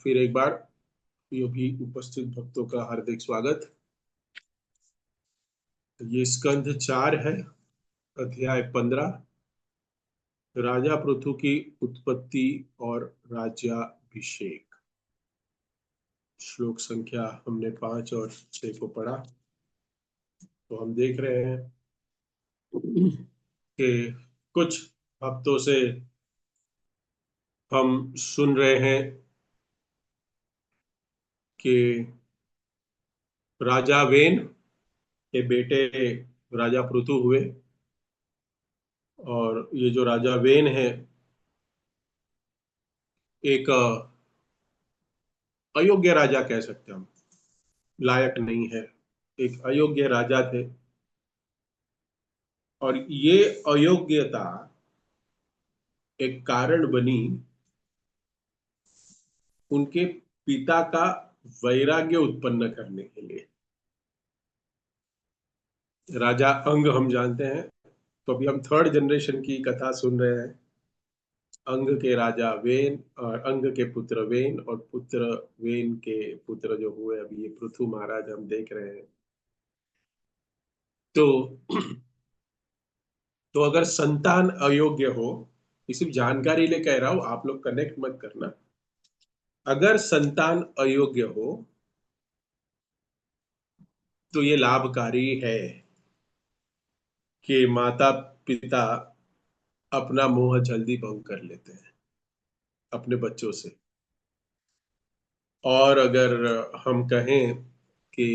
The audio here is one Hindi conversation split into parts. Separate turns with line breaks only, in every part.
फिर एक बार योगी उपस्थित भक्तों का हार्दिक स्वागत। ये स्कंध 4 है, अध्याय 15, राजा पृथु की उत्पत्ति और राज्याभिषेक। श्लोक संख्या हमने 5 और 6 को पढ़ा। तो हम देख रहे हैं कि कुछ हफ्तों से हम सुन रहे हैं कि राजा वेन के बेटे राजा पृथु हुए। और ये जो राजा वेन है, एक अयोग्य राजा कह सकते हैं हम, लायक नहीं है, एक अयोग्य राजा थे। और ये अयोग्यता एक कारण बनी उनके पिता का वैराग्य उत्पन्न करने के लिए। राजा अंग हम जानते हैं, तो अभी हम थर्ड जनरेशन की कथा सुन रहे हैं। अंग के राजा वेन और अंग के पुत्र वेन और पुत्र वेन के पुत्र जो हुए अभी ये पृथु महाराज हम देख रहे हैं। तो अगर संतान अयोग्य हो, ये सिर्फ जानकारी ले कह रहा हूं, आप लोग कनेक्ट मत करना। अगर संतान अयोग्य हो तो ये लाभकारी है कि माता पिता अपना मोह जल्दी भंग कर लेते हैं अपने बच्चों से। और अगर हम कहें कि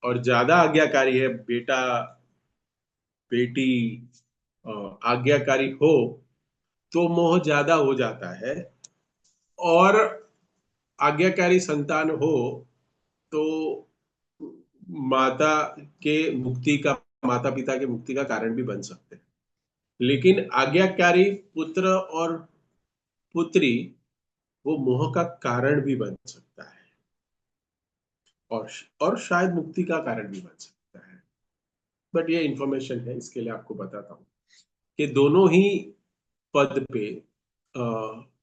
और ज्यादा आज्ञाकारी है बेटा बेटी आज्ञाकारी हो तो मोह ज्यादा हो जाता है। और आज्ञाकारी संतान हो तो माता के मुक्ति का माता पिता के मुक्ति का कारण भी बन सकते हैं। लेकिन आज्ञाकारी पुत्र और पुत्री वो मोह का कारण भी बन सकता है और शायद मुक्ति का कारण भी बन सकता है। बट ये इंफॉर्मेशन है, इसके लिए आपको बताता हूँ कि दोनों ही पद पे आ,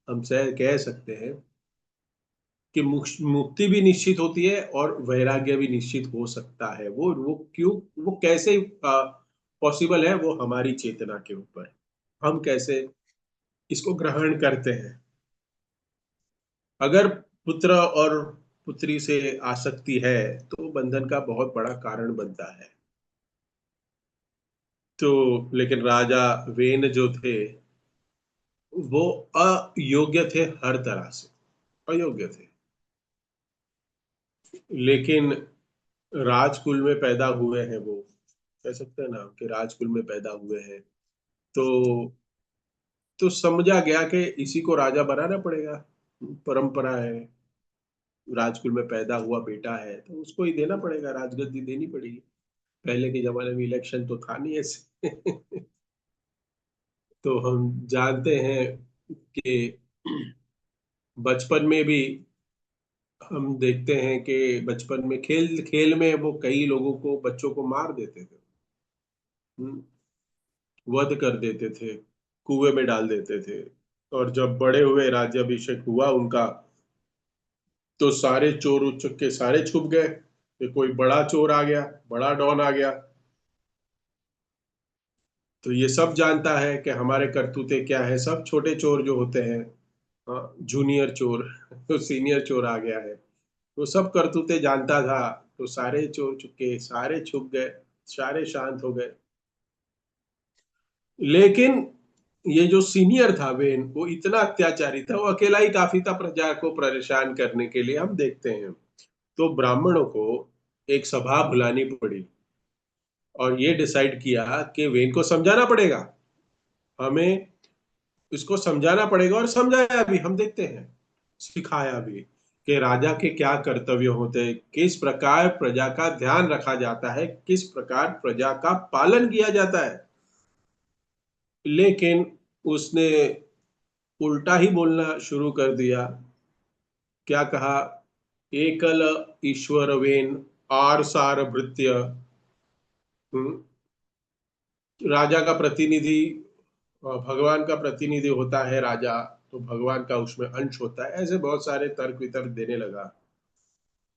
हम कह सकते हैं कि मुक्ति भी निश्चित होती है और वैराग्य भी निश्चित हो सकता है। वो क्यों, वो कैसे पॉसिबल है, वो हमारी चेतना के ऊपर, हम कैसे इसको ग्रहण करते हैं। अगर पुत्र और पुत्री से आसक्ति है तो बंधन का बहुत बड़ा कारण बनता है। तो लेकिन राजा वेन जो थे वो अयोग्य थे, हर तरह से अयोग्य थे। लेकिन राजकुल में पैदा हुए हैं, वो कह सकते हैं ना कि राजकुल में पैदा हुए हैं। तो समझा गया कि इसी को राजा बनाना पड़ेगा, परंपरा है। राजकुल में पैदा हुआ बेटा है तो उसको ही देना पड़ेगा, राजगद्दी देनी पड़ेगी। पहले के जमाने में इलेक्शन तो था नहीं ऐसे। तो हम जानते हैं कि बचपन में भी हम देखते हैं कि बचपन में खेल खेल में वो कई लोगों को, बच्चों को मार देते थे, हम्म, वध कर देते थे, कुएं में डाल देते थे। और जब बड़े हुए, राज्याभिषेक हुआ उनका, तो सारे चोर उचक के सारे छुप गए कि कोई बड़ा चोर आ गया, बड़ा डॉन आ गया। तो ये सब जानता है कि हमारे करतूते क्या है। सब छोटे चोर जो होते हैं, जूनियर चोर तो सीनियर चोर आ गया है, वो सब करतूते जानता था। तो सारे चोर चुपके, सारे छुप गए, सारे शांत हो गए। लेकिन ये जो सीनियर था वेन, वो इतना अत्याचारी था, वो अकेला ही काफी था प्रजा को परेशान करने के लिए, हम देखते हैं। तो ब्राह्मणों को एक सभा बुलानी पड़ी और ये डिसाइड किया कि वेन को समझाना पड़ेगा, हमें इसको समझाना पड़ेगा। और समझाया भी, हम देखते हैं, सिखाया भी कि राजा के क्या कर्तव्य होते हैं, किस प्रकार प्रजा का ध्यान रखा जाता है, किस प्रकार प्रजा का पालन किया जाता है। लेकिन उसने उल्टा ही बोलना शुरू कर दिया। क्या कहा? एकल ईश्वर वेन आर सार भृत्य। राजा का प्रतिनिधि भगवान का प्रतिनिधि होता है राजा, तो भगवान का उसमें अंश होता है। ऐसे बहुत सारे तर्क वितर्क देने लगा।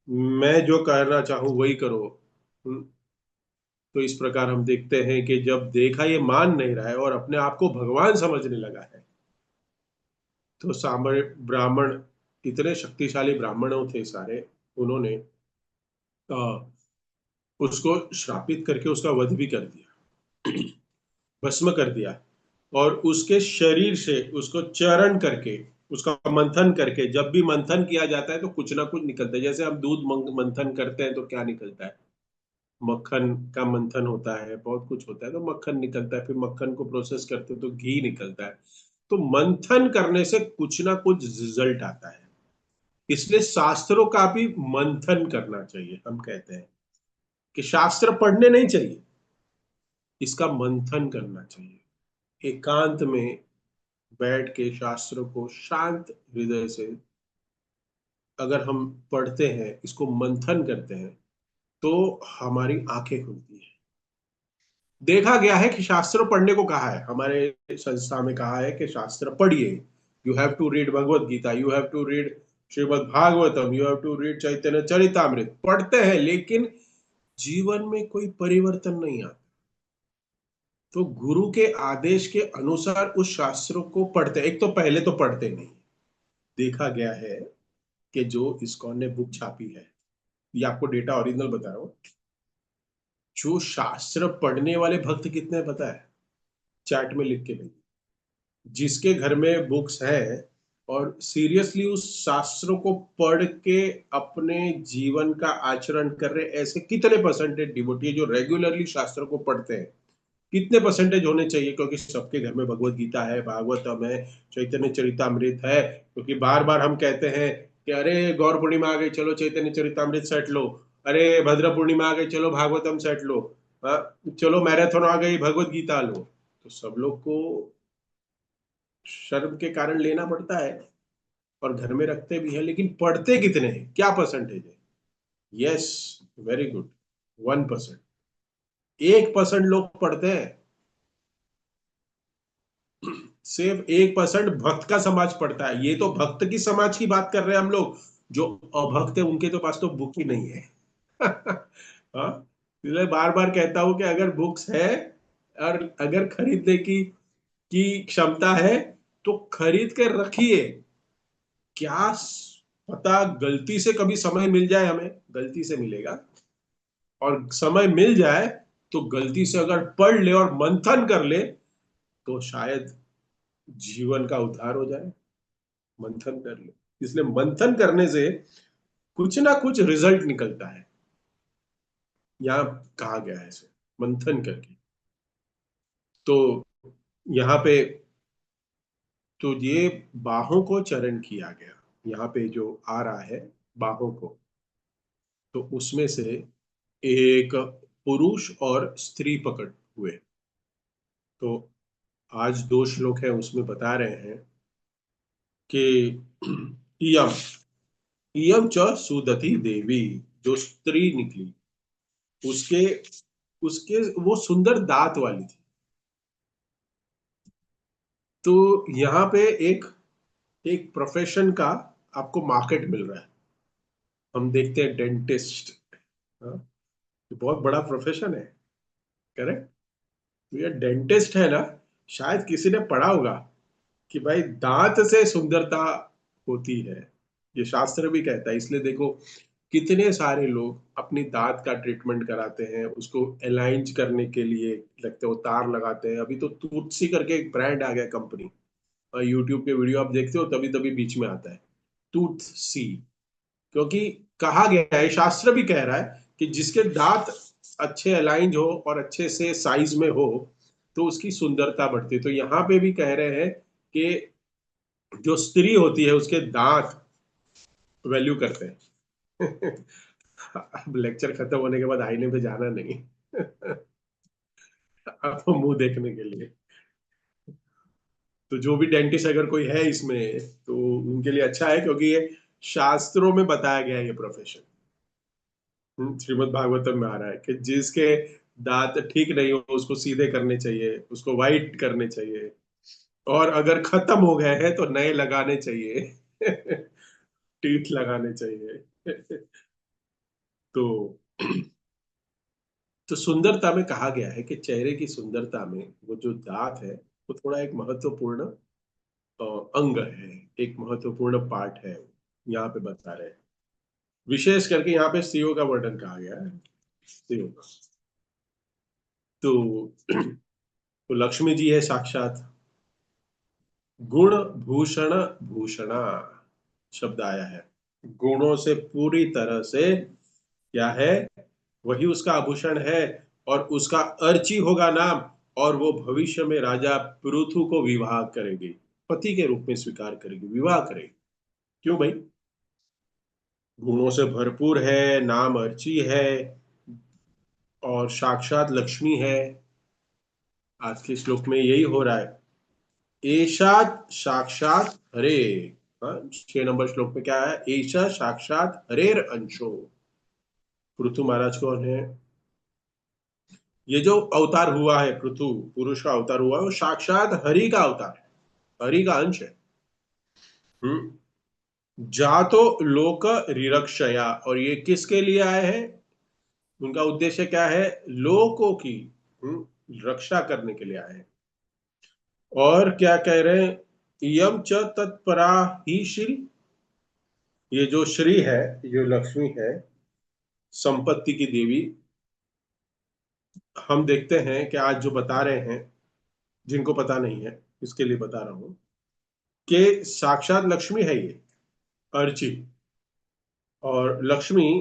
मैं जो करना चाहूं वही करो। हम्म, तो इस प्रकार हम देखते हैं कि जब देखा ये मान नहीं रहा है और अपने आप को भगवान समझने लगा है, तो सामर ब्राह्मण, इतने शक्तिशाली ब्राह्मणों थे सारे, उन्होंने अ, उसको श्रापित करके उसका वध भी कर दिया, भस्म कर दिया। और उसके शरीर से उसको चरण करके, उसका मंथन करके, जब भी मंथन किया जाता है तो कुछ ना कुछ निकलता है। जैसे हम दूध मंथन करते हैं तो क्या निकलता है? मक्खन का मंथन होता है, बहुत कुछ होता है, तो मक्खन निकलता है। फिर मक्खन को प्रोसेस करते हैं तो घी निकलता है। तो मंथन करने से कुछ ना कुछ रिजल्ट आता है। इसलिए शास्त्रों का भी मंथन करना चाहिए। हम कहते हैं कि शास्त्र पढ़ने नहीं चाहिए, इसका मंथन करना चाहिए। एकांत में बैठ के शास्त्रों को शांत हृदय से अगर हम पढ़ते हैं, इसको मंथन करते हैं, तो हमारी आंखें खुलती है। देखा गया है कि शास्त्र पढ़ने को कहा है, हमारे संस्था में कहा है कि शास्त्र पढ़िए। You have to read Bhagavad Gita, you have to read Shrimad Bhagavatam, you have to read Chaitanya Charitamrita. पढ़ते हैं लेकिन जीवन में कोई परिवर्तन नहीं आता। तो गुरु के आदेश के अनुसार उस शास्त्रों को पढ़ते, एक तो पहले तो पढ़ते नहीं। देखा गया है कि जो इस्कॉन ने बुक छापी है, ये आपको डेटा ओरिजिनल बता रहा हूँ, जो शास्त्र पढ़ने वाले भक्त कितने हैं पता है? चैट में लिख के भेजिए। जिसके घर में बुक्स हैं और सीरियसली उस शास्त्रों को पढ़ के अपने जीवन का आचरण कर रहे, ऐसे कितने परसेंटेज डिवोटी जो रेगुलरली शास्त्रों को पढ़ते हैं? कितने परसेंटेज होने चाहिए? क्योंकि सबके घर में भगवत गीता है, भागवतम है, चैतन्य चरितामृत है। क्योंकि बार बार हम कहते हैं कि अरे गौर पूर्णिमा आ गई, चलो चैतन्य चरितामृत सेट लो। अरे भद्र पूर्णिमा आ गई, चलो भागवतम सेट लो। चलो मैराथन आ गई, भगवत गीता लो। तो सब लोग को शर्म के कारण लेना पड़ता है और घर में रखते भी है, लेकिन पढ़ते कितने हैं? क्या परसेंटेज है? Yes, very good, 1%। 1% लोग पढ़ते हैं। सिर्फ 1% भक्त का समाज पढ़ता है। ये तो भक्त की समाज की बात कर रहे हैं हम लोग। जो अभक्त है उनके तो पास तो बुक ही नहीं है। हाँ, इसलिए बार बार कहता हूं कि अगर बुक्स है और अगर खरीदने की क्षमता है तो खरीद के रखिए। क्या पता गलती से कभी समय मिल जाए, हमें गलती से मिलेगा। और समय मिल जाए तो गलती से अगर पढ़ ले और मंथन कर ले तो शायद जीवन का उद्धार हो जाए। मंथन कर ले, इसलिए मंथन करने से कुछ ना कुछ रिजल्ट निकलता है। यहाँ कहा गया है इसे मंथन करके। तो यहाँ पे तो ये बाहों को चरण किया गया। यहाँ पे जो आ रहा है बाहों को, तो उसमें से एक पुरुष और स्त्री पकड़ हुए। तो आज दो श्लोक है उसमें बता रहे हैं कि इयम इयम च सुदति देवी, जो स्त्री निकली, उसके उसके वो सुंदर दांत वाली थी। तो यहाँ पे एक एक प्रोफेशन का आपको मार्केट मिल रहा है। हम देखते हैं डेंटिस्ट, हाँ, ये बहुत बड़ा प्रोफेशन है। करेक्ट। तो ये डेंटिस्ट है ना, शायद किसी ने पढ़ा होगा कि भाई दांत से सुंदरता होती है। ये शास्त्र भी कहता है। इसलिए देखो कितने सारे लोग अपनी दांत का ट्रीटमेंट कराते हैं, उसको अलाइन करने के लिए लगते हो तार लगाते हैं। अभी तो तुलसी करके एक ब्रांड आ गया, कंपनी। यूट्यूब के वीडियो आप देखते हो तभी तभी बीच में आता है टूथ सी। क्योंकि कहा गया है, शास्त्र भी कह रहा है कि जिसके दांत अच्छे अलाइंज हो और अच्छे से साइज में हो तो उसकी सुंदरता बढ़ती है। तो यहाँ पे भी कह रहे हैं कि जो स्त्री होती है उसके दांत वैल्यू करते हैं। अब लेक्चर खत्म होने के बाद आईने पे जाना नहीं। अब मुंह देखने के लिए। तो जो भी डेंटिस्ट अगर कोई है इसमें तो उनके लिए अच्छा है, क्योंकि ये शास्त्रों में बताया गया है ये प्रोफेशन। श्रीमद् भागवतम में आ रहा है कि जिसके दांत ठीक नहीं हो उसको सीधे करने चाहिए, उसको वाइट करने चाहिए। और अगर खत्म हो गए हैं तो नए लगाने चाहिए। टीथ लगाने चाहिए। तो तो सुंदरता में कहा गया है कि चेहरे की सुंदरता में वो जो दांत है वो थोड़ा एक महत्वपूर्ण अंग है, एक महत्वपूर्ण पार्ट है, यहाँ पे बता रहे हैं। विशेष करके यहाँ पे स्त्रियों का वर्णन कहा गया है, स्त्रियों का। तो तो लक्ष्मी जी है साक्षात। गुण भूषण भूषणा शब्द आया है। गुणों से पूरी तरह से क्या है, वही उसका आभूषण है। और उसका अर्ची होगा नाम। और वो भविष्य में राजा पृथु को विवाह करेगी, पति के रूप में स्वीकार करेगी, विवाह करेगी। क्यों भाई? गुणों से भरपूर है, नाम अर्ची है, और साक्षात लक्ष्मी है। आज के श्लोक में यही हो रहा है। एषात् साक्षात हरे। हाँ, 6 नंबर श्लोक में क्या है? एषा साक्षात हरेर अंशो। पृथु महाराज कौन है? ये जो अवतार हुआ है पृथु, पुरुष का अवतार हुआ है, वो साक्षात हरि का अवतार है, हरि का अंश है। हम्म। जातो लोक रिरक्षया, और ये किसके लिए आए हैं? उनका उद्देश्य क्या है? लोकों की रक्षा करने के लिए आए हैं। और क्या कह रहे हैं? यम च तत्परा ही श्री। ये जो श्री है, जो लक्ष्मी है, संपत्ति की देवी, हम देखते हैं कि आज जो बता रहे हैं, जिनको पता नहीं है इसके लिए बता रहा हूं कि साक्षात लक्ष्मी है ये अर्ची। और लक्ष्मी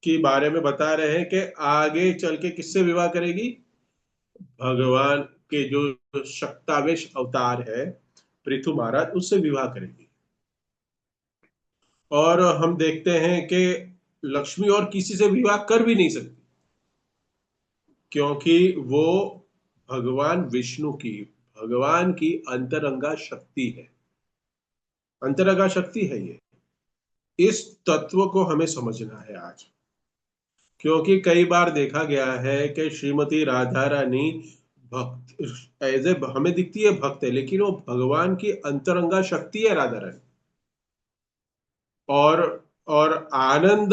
के बारे में बता रहे हैं कि आगे चल के किससे विवाह करेगी? भगवान के जो शक्तावेश अवतार है पृथु महाराज, उससे विवाह करेगी। और हम देखते हैं कि लक्ष्मी और किसी से विवाह कर भी नहीं सकती, क्योंकि वो भगवान विष्णु की, भगवान की अंतरंगा शक्ति है, अंतरंगा शक्ति है ये। इस तत्व को हमें समझना है आज। क्योंकि कई बार देखा गया है कि श्रीमती राधा रानी भक्त एज ए हमें दिखती है भक्त है, लेकिन वो भगवान की अंतरंगा शक्ति है राधा रानी। और और आनंद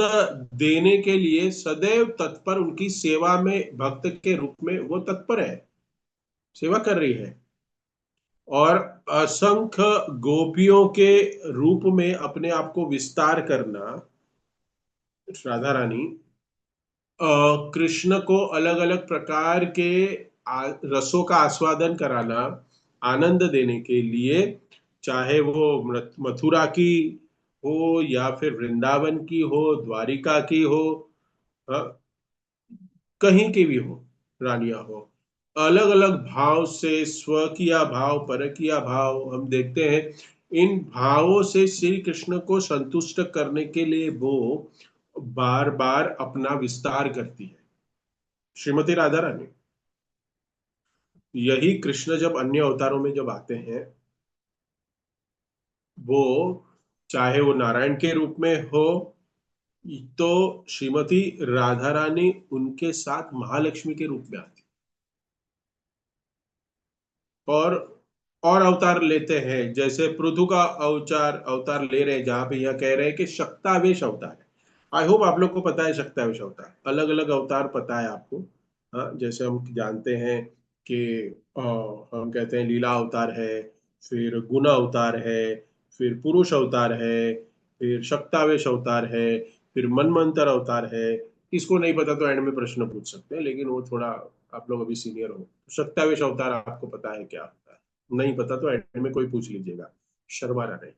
देने के लिए सदैव तत्पर, उनकी सेवा में भक्त के रूप में वो तत्पर है, सेवा कर रही है। और असंख्य गोपियों के रूप में अपने आप को विस्तार करना, राधा रानी कृष्ण को अलग अलग प्रकार के रसों का आस्वादन कराना, आनंद देने के लिए, चाहे वो मथुरा की हो या फिर वृंदावन की हो, द्वारिका की हो, हाँ, कहीं की भी हो, रानियां हो, अलग अलग भाव से, स्व किया भाव, पर किया भाव, हम देखते हैं इन भावों से श्री कृष्ण को संतुष्ट करने के लिए वो बार बार अपना विस्तार करती है श्रीमती राधा रानी। यही कृष्ण जब अन्य अवतारों में जब आते हैं, वो चाहे वो नारायण के रूप में हो, तो श्रीमती राधा रानी उनके साथ महालक्ष्मी के रूप में आती। और और अवतार लेते हैं, जैसे पृथु का अवतार अवतार ले रहे हैं, जहां पे यह कह रहे हैं कि शक्तावेश अवतार है। आई होप आप लोग को पता है शक्तावेश अवतार, अलग अलग अवतार पता है आपको। हाँ, जैसे हम जानते हैं कि हम कहते हैं लीला अवतार है, फिर गुण अवतार है, फिर पुरुष अवतार है, फिर शक्तावेश अवतार है, फिर मनमंत्र अवतार है। इसको नहीं पता तो एंड में प्रश्न पूछ सकते हैं, लेकिन वो थोड़ा, आप लोग अभी सीनियर हो, शक्तावेश अवतार आपको पता है क्या होता है? नहीं पता तो एंड में कोई पूछ लीजिएगा, शर्माना नहीं।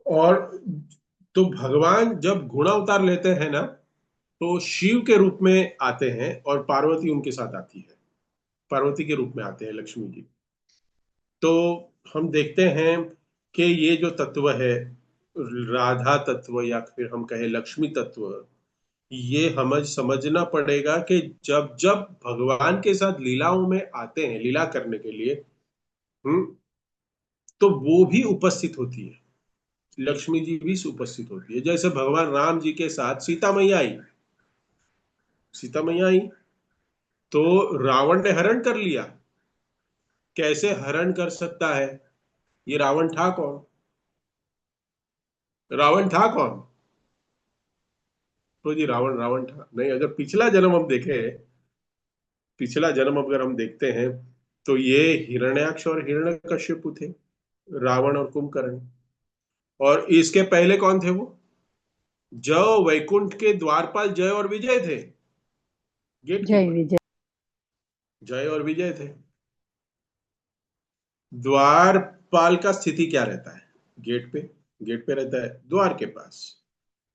और तो भगवान जब गुण अवतार लेते हैं ना, तो शिव के रूप में आते हैं और पार्वती उनके साथ आती है, पार्वती के रूप में आते हैं लक्ष्मी जी। तो हम देखते हैं कि ये जो तत्व है, राधा तत्व या फिर हम कहें लक्ष्मी तत्व, ये हमें समझना पड़ेगा कि जब जब भगवान के साथ लीलाओं में आते हैं लीला करने के लिए, हम्म, तो वो भी उपस्थित होती है, लक्ष्मी जी भी उपस्थित होती है। जैसे भगवान राम जी के साथ सीता मैया आई, सीता मैया आई तो रावण ने हरण कर लिया, कैसे हरण कर सकता है? ये रावण था कौन? रावण था कौन? तो जी रावण रावण था नहीं। अगर पिछला जन्म हम देखें, पिछला जन्म अगर हम देखते हैं, तो ये हिरण्याक्ष और हिरण्यकश्यप थे, रावण और कुंभकर्ण। और इसके पहले कौन थे वो? जो वैकुंठ के द्वारपाल जय और विजय थे, गेट
जय
कीपर।
विजय।
जय और विजय थे। द्वारपाल का स्थिति क्या रहता है? गेट पे। गेट पे रहता है, द्वार के पास।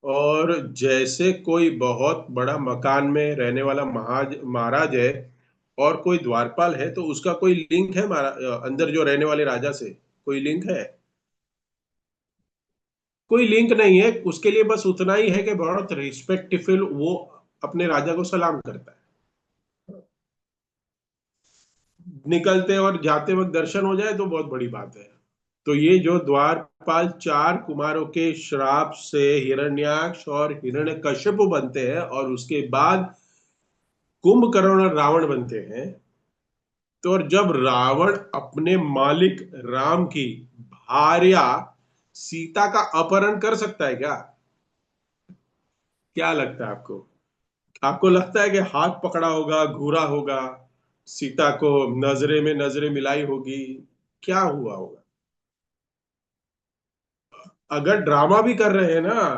और जैसे कोई बहुत बड़ा मकान में रहने वाला महाराज है, और कोई द्वारपाल है, तो उसका कोई लिंक है अंदर जो रहने वाले राजा से? कोई लिंक है? कोई लिंक नहीं है। उसके लिए बस उतना ही है कि बहुत रिस्पेक्टफुल वो अपने राजा को सलाम करता है। निकलते और जाते वक्त दर्शन हो जाए तो बहुत बड़ी बात है। तो ये जो द्वारपाल चार कुमारों के श्राप से हिरण्याक्ष और हिरण्यकश्यप बनते हैं, और उसके बाद कुंभकर्ण और रावण बनते हैं। तो और जब रावण अपने मालिक राम की भार्या सीता का अपहरण कर सकता है क्या? क्या लगता है आपको? आपको लगता है कि हाथ पकड़ा होगा, घूरा होगा, सीता को नजरे में नजरे मिलाई होगी? क्या हुआ होगा? अगर ड्रामा भी कर रहे हैं ना,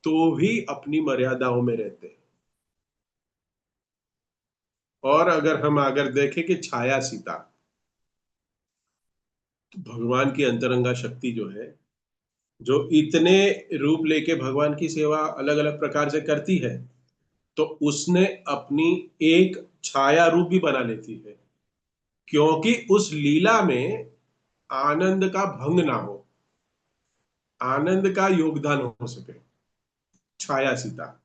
तो भी अपनी मर्यादाओं में रहते हैं। और अगर हम अगर देखें कि छाया सीता, तो भगवान की अंतरंगा शक्ति जो है, जो इतने रूप लेके भगवान की सेवा अलग अलग प्रकार से करती है, तो उसने अपनी एक छाया रूप भी बना लेती है, क्योंकि उस लीला में आनंद का भंग ना हो, आनंद का योगदान हो सके। छाया सीता,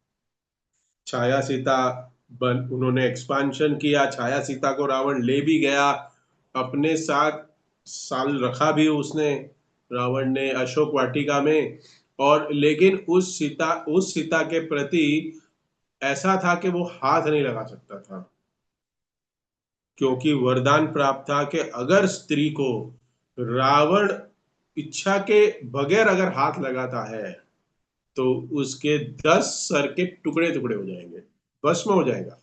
छाया सीता उन्होंने एक्सपांशन किया। छाया सीता को रावण ले भी गया अपने साथ, साल रखा भी उसने, रावण ने, अशोक वाटिका में। और लेकिन उस सीता के प्रति ऐसा था कि वो हाथ नहीं लगा सकता था, क्योंकि वरदान प्राप्त था कि अगर स्त्री को रावण इच्छा के बगैर अगर हाथ लगाता है, तो उसके 10 सर के टुकड़े टुकड़े हो जाएंगे, भस्म हो जाएगा।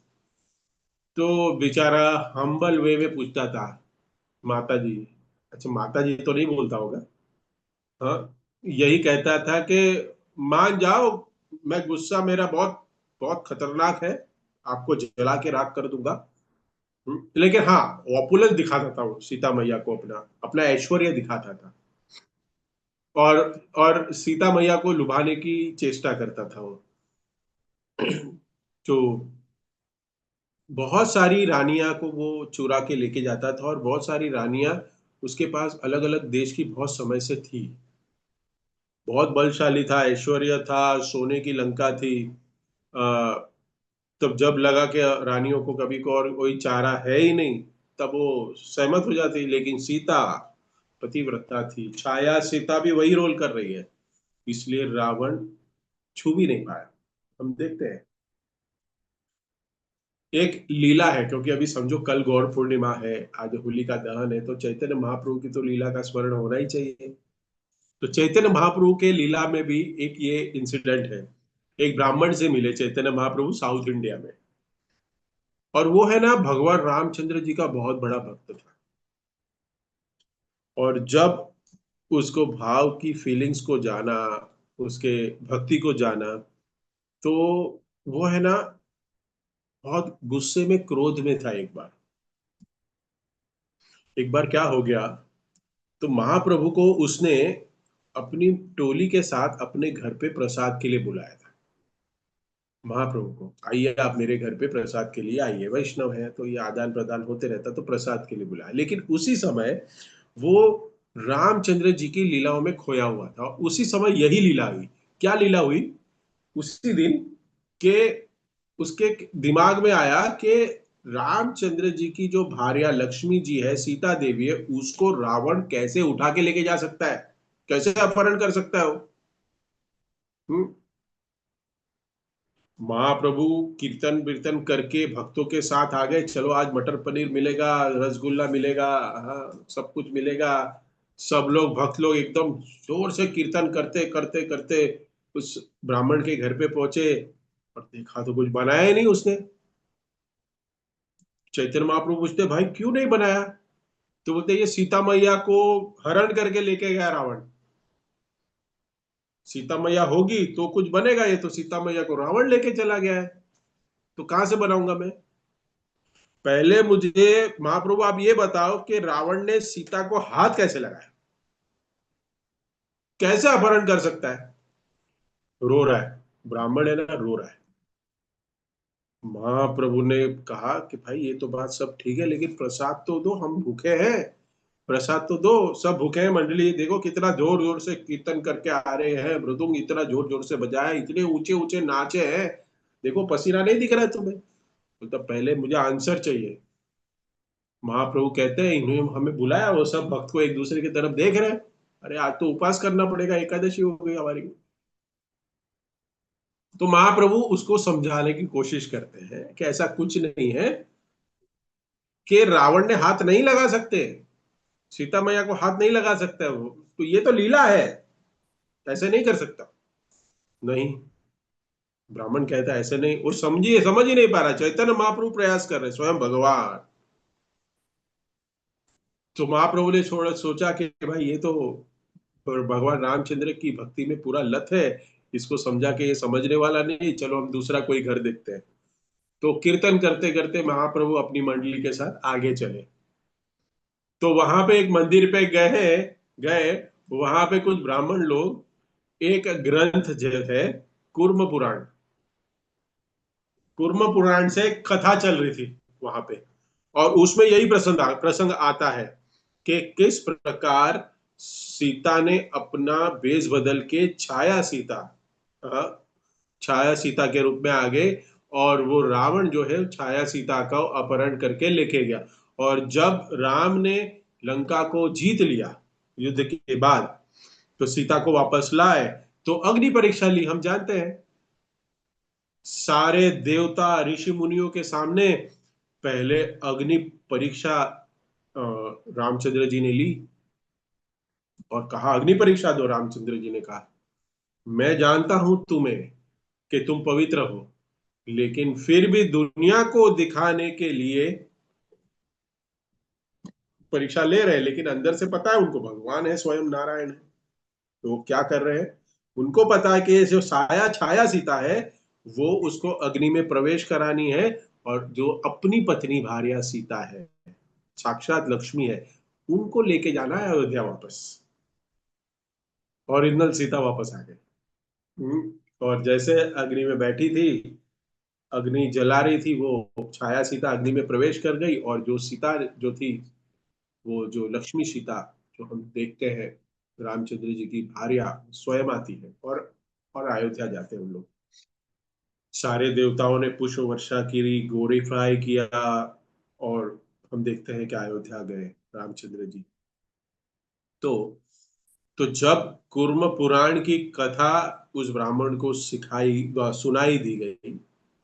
तो बेचारा हम्बल वे में पूछता था, माता जी, अच्छा माता जी तो नहीं बोलता होगा, हाँ, यही कहता था कि मान जाओ, मैं गुस्सा मेरा बहुत बहुत खतरनाक है, आपको जला के राख कर दूंगा। लेकिन हाँ, ऑपुलेंस दिखाता था वो सीता मैया को, अपना अपना ऐश्वर्य दिखाता था। और और सीता मैया को लुभाने की चेष्टा करता था वो। तो बहुत सारी रानियां को वो चुरा के लेके जाता था, और बहुत सारी रानियां उसके पास अलग अलग देश की बहुत समय से थी। बहुत बलशाली था, ऐश्वर्य था, सोने की लंका थी। आ, तब जब लगा कि रानियों को कभी को और कोई चारा है ही नहीं, तब वो सहमत हो जाती। लेकिन सीता पतिव्रता थी, छाया सीता भी वही रोल कर रही है, इसलिए रावण छू भी नहीं पाया। हम देखते हैं एक लीला है, क्योंकि अभी समझो कल गौर पूर्णिमा है, आज होली का दहन है, तो चैतन्य महाप्रभु की तो लीला का स्मरण होना ही चाहिए। तो चैतन्य महाप्रभु के लीला में भी एक ये इंसिडेंट है। एक ब्राह्मण से मिले चैतन्य महाप्रभु साउथ इंडिया में, और वो है ना भगवान रामचंद्र जी का बहुत बड़ा भक्त था। और जब उसको भाव की फीलिंग्स को जाना, उसके भक्ति को जाना, तो वो है ना बहुत गुस्से में, क्रोध में था। एक बार क्या हो गया, तो महाप्रभु को उसने अपनी टोली के साथ अपने घर पे प्रसाद के लिए बुलाया था। महाप्रभु को, आइए आप मेरे घर पे प्रसाद के लिए आइए, वैष्णव है तो ये आदान प्रदान होते रहता, तो प्रसाद के लिए बुलाया। लेकिन उसी समय वो रामचंद्र जी की लीलाओं में खोया हुआ था। उसी समय यही लीला हुई। क्या लीला हुई उसी दिन के? उसके दिमाग में आया कि रामचंद्र जी की जो भार्या लक्ष्मी जी है, सीता देवी है, उसको रावण कैसे उठा के लेके जा सकता है, कैसे अपहरण कर सकता है वो? हम्म? महाप्रभु कीर्तन वीर्तन करके भक्तों के साथ आ गए, चलो आज मटर पनीर मिलेगा, रसगुल्ला मिलेगा, हाँ सब कुछ मिलेगा। सब लोग भक्त लोग एकदम जोर से कीर्तन करते करते करते उस ब्राह्मण के घर पे पहुंचे, और देखा तो कुछ बनाया ही नहीं उसने। चैतन्य महाप्रभु पूछते, भाई क्यों नहीं बनाया? तो बोलते, ये सीता मैया को हरण करके लेके गया रावण। सीता मैया होगी तो कुछ बनेगा, ये तो सीता मैया को रावण लेके चला गया है, तो कहां से बनाऊंगा मैं? पहले मुझे महाप्रभु आप ये बताओ कि रावण ने सीता को हाथ कैसे लगाया, कैसे अपहरण कर सकता है? रो रहा है, ब्राह्मण है ना, रो रहा है। महाप्रभु ने कहा कि भाई ये तो बात सब ठीक है, लेकिन प्रसाद तो दो, हम भूखे हैं, प्रसाद तो दो। सब भूखे हैं, मंडली देखो कितना जोर जोर से कीर्तन करके आ रहे हैं, मृदुंग इतना जोर जोर से बजाया, इतने ऊंचे ऊंचे नाचे हैं, देखो पसीना नहीं दिख रहा है तुम्हें? तो पहले मुझे आंसर चाहिए। महाप्रभु कहते हैं, इन्होंने हमें बुलाया, वो सब भक्त को एक दूसरे की तरफ देख रहे हैं, अरे आज तो उपवास करना पड़ेगा, एकादशी हो गई हमारी। तो महाप्रभु उसको समझाने की कोशिश करते हैं कि ऐसा कुछ नहीं है, कि रावण ने हाथ नहीं लगा सकते, सीता मैया को हाथ नहीं लगा सकता वो, तो ये तो लीला है, ऐसे नहीं कर सकता। नहीं, ब्राह्मण कहता है ऐसे नहीं, और समझिए समझ ही नहीं पा रहा, चैतन्य महाप्रभु प्रयास कर रहे स्वयं भगवान। तो महाप्रभु ने छोड़ सोचा कि भाई ये तो भगवान रामचंद्र की भक्ति में पूरा लत है, इसको समझा कि ये समझने वाला नहीं, चलो हम दूसरा कोई घर देखते हैं। तो कीर्तन करते करते महाप्रभु अपनी मंडली के साथ आगे चले। तो वहां पे एक मंदिर पे गए गए वहां पे कुछ ब्राह्मण लोग एक ग्रंथ जो है, कूर्म पुराण, कूर्म पुराण से कथा चल रही थी वहां पे, और उसमें यही प्रसंग आता है कि किस प्रकार सीता ने अपना वेश बदल के छाया सीता, हाँ, छाया सीता के रूप में आ गए, और वो रावण जो है छाया सीता का अपहरण करके लेके गया। और जब राम ने लंका को जीत लिया युद्ध के बाद, तो सीता को वापस लाए, तो अग्नि परीक्षा ली, हम जानते हैं, सारे देवता ऋषि मुनियों के सामने पहले अग्नि परीक्षा रामचंद्र जी ने ली, और कहा अग्नि परीक्षा दो। रामचंद्र जी ने कहा, मैं जानता हूं तुम्हें कि तुम पवित्र हो, लेकिन फिर भी दुनिया को दिखाने के लिए परीक्षा ले रहे हैं, लेकिन अंदर से पता है उनको भगवान है, स्वयं नारायण है। तो वो क्या कर रहे हैं, उनको पता है कि जो साया छाया सीता है, वो उसको अग्नि में प्रवेश करानी है, और जो अपनी पत्नी भार्या सीता है, साक्षात लक्ष्मी है, उनको लेके जाना है अयोध्या वापस। ओरिजिनल सीता वापस आ गई। और जैसे अग्नि में बैठी थी, अग्नि जला रही थी, वो छाया सीता अग्नि में प्रवेश कर गई, और जो सीता जो थी, वो जो लक्ष्मी सीता जो हम देखते हैं, रामचंद्र जी की भार्या स्वयं आती है, और अयोध्या जाते हैं उन लोग। सारे देवताओं ने पुष्प वर्षा की, ग्लोरीफाई किया, और हम देखते हैं कि अयोध्या गए रामचंद्र जी। तो जब कूर्म पुराण की कथा उस ब्राह्मण को सिखाई सुनाई दी गई,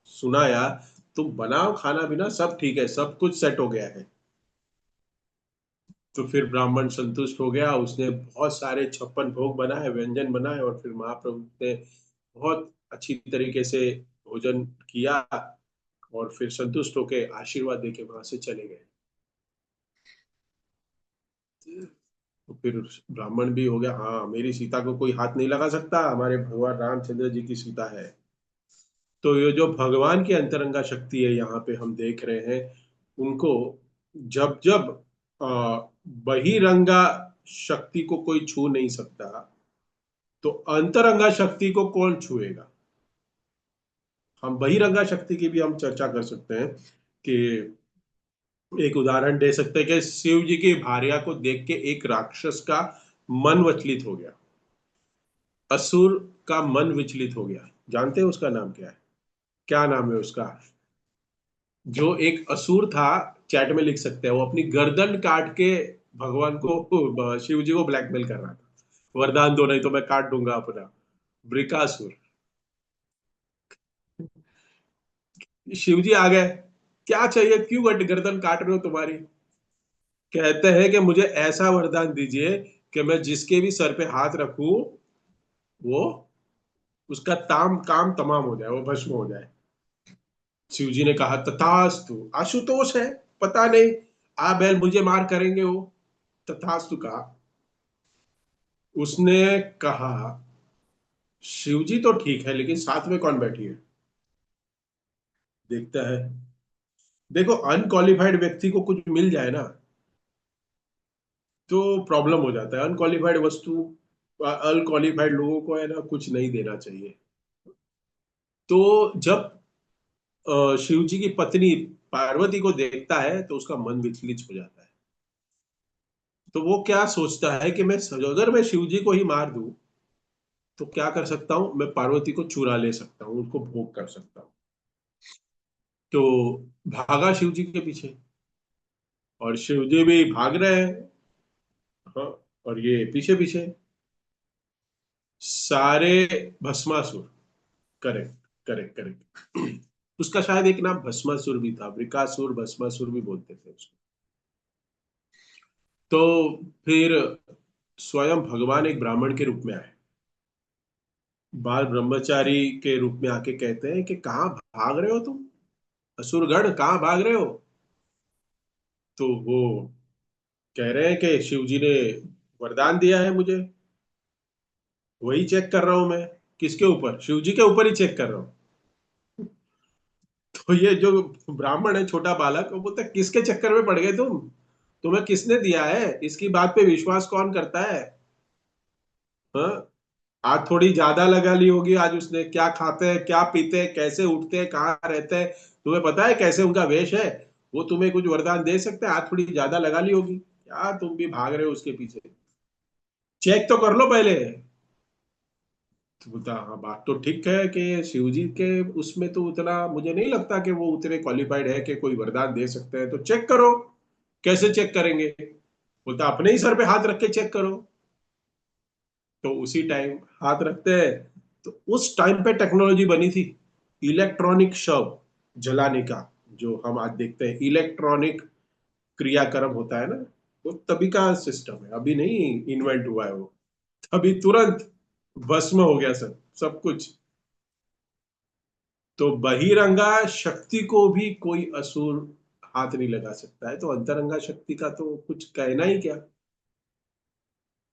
सुनाया, तुम बनाओ खाना पीना सब ठीक है, सब कुछ सेट हो गया है। तो फिर ब्राह्मण संतुष्ट हो गया, उसने बहुत सारे 56 भोग बनाए, व्यंजन बनाए, और फिर महाप्रभु ने बहुत अच्छी तरीके से भोजन किया, और फिर संतुष्ट होकर आशीर्वाद देके वहां से चले गए। तो फिर ब्राह्मण भी हो गया, हाँ मेरी सीता को कोई हाथ नहीं लगा सकता, हमारे भगवान रामचंद्र जी की सीता है। तो ये जो भगवान की अंतरंगा शक्ति है यहाँ पे हम देख रहे हैं, उनको जब जब आ, बहिरंगा शक्ति को कोई छू नहीं सकता, तो अंतरंगा शक्ति को कौन छुएगा? हम बहिरंगा शक्ति की भी हम चर्चा कर सकते हैं, कि एक उदाहरण दे सकते हैं कि शिव जी की भार्या को देख के एक राक्षस का मन विचलित हो गया, असुर का मन विचलित हो गया। जानते हैं उसका नाम क्या है? क्या नाम है उसका? जो एक असुर था, चैट में लिख सकते हैं, वो अपनी गर्दन काट के भगवान को, शिव जी को ब्लैकमेल कर रहा था, वरदान दो नहीं तो मैं काट दूंगा अपना। वृकासुर। शिव जी आ गए, क्या चाहिए, क्यों गर्दन काट रहे हो तुम्हारी? कहते हैं कि मुझे ऐसा वरदान दीजिए कि मैं जिसके भी सर पे हाथ रखूं वो उसका ताम काम तमाम हो जाए, वो भस्म हो जाए। शिव जी ने कहा तथास्तु। आशुतोष है, पता नहीं आ बैल मुझे मार करेंगे वो। तथास्तु कहा। उसने कहा शिव जी तो ठीक है, लेकिन साथ में कौन बैठी है? देखता है, देखो अनक्वालिफाइड व्यक्ति को कुछ मिल जाए ना तो प्रॉब्लम हो जाता है। अनक्वालिफाइड वस्तु, अनक्वालिफाइड लोगों को है ना कुछ नहीं देना चाहिए। तो जब शिव जी की पत्नी पार्वती को देखता है तो उसका मन विचलित हो जाता है। तो वो क्या सोचता है कि मैं अगर मैं शिव जी को ही मार दूं तो क्या कर सकता हूं, मैं पार्वती को चुरा ले सकता हूं, उनको भोग कर सकता हूं। तो भागा शिव जी के पीछे, और शिव जी भी भाग रहे हैं। हाँ, और ये पीछे पीछे सारे भस्मासुर। Correct, correct, correct. उसका शायद एक नाम भस्मासुर भी था, वृकासुर भस्मासुर भी बोलते थे उसको। तो फिर स्वयं भगवान एक ब्राह्मण के रूप में आए, बाल ब्रह्मचारी के रूप में आके कहते हैं कि कहाँ भाग रहे हो तुम, असुरगण कहाँ भाग रहे हो? तो वो कह रहे हैं कि शिव जी ने वरदान दिया है मुझे, वही चेक कर रहा हूं मैं। किसके ऊपर? शिव जी के ऊपर ही चेक कर रहा हूँ। तो ये जो ब्राह्मण है, छोटा बालक, वो बोलता है किसके चक्कर में पड़ गए तुम? तुम्हें किसने दिया है? इसकी बात पे विश्वास कौन करता है? हाँ, आज थोड़ी ज्यादा लगा ली होगी। आज उसने क्या खाते हैं, क्या पीते हैं, कैसे उठते हैं, कहाँ रहते हैं, तुम्हें पता है कैसे उनका वेश है? वो तुम्हें कुछ वरदान दे सकते हैं? आज थोड़ी ज्यादा लगा ली होगी, क्या तुम भी भाग रहे हो उसके पीछे? चेक तो कर लो पहले। तो बोलता हाँ, बात तो ठीक है कि शिव जी के उसमें तो उतना मुझे नहीं लगता कि वो उतने क्वालिफाइड है कि कोई वरदान दे सकते हैं, तो चेक करो। कैसे चेक करेंगे? बोलता अपने ही सर पे हाथ रख के चेक करो। तो उसी टाइम हाथ रखते हैं, तो उस टाइम पे टेक्नोलॉजी बनी थी इलेक्ट्रॉनिक शव जलाने का। जो हम आज देखते हैं इलेक्ट्रॉनिक क्रियाक्रम होता है ना, वो तभी का सिस्टम है, अभी नहीं इन्वेंट हुआ है वो। अभी तुरंत भस्म हो गया सब सब कुछ। तो बहिरंगा शक्ति को भी कोई असुर हाथ नहीं लगा सकता है, तो अंतरंगा शक्ति का तो कुछ कहना ही क्या।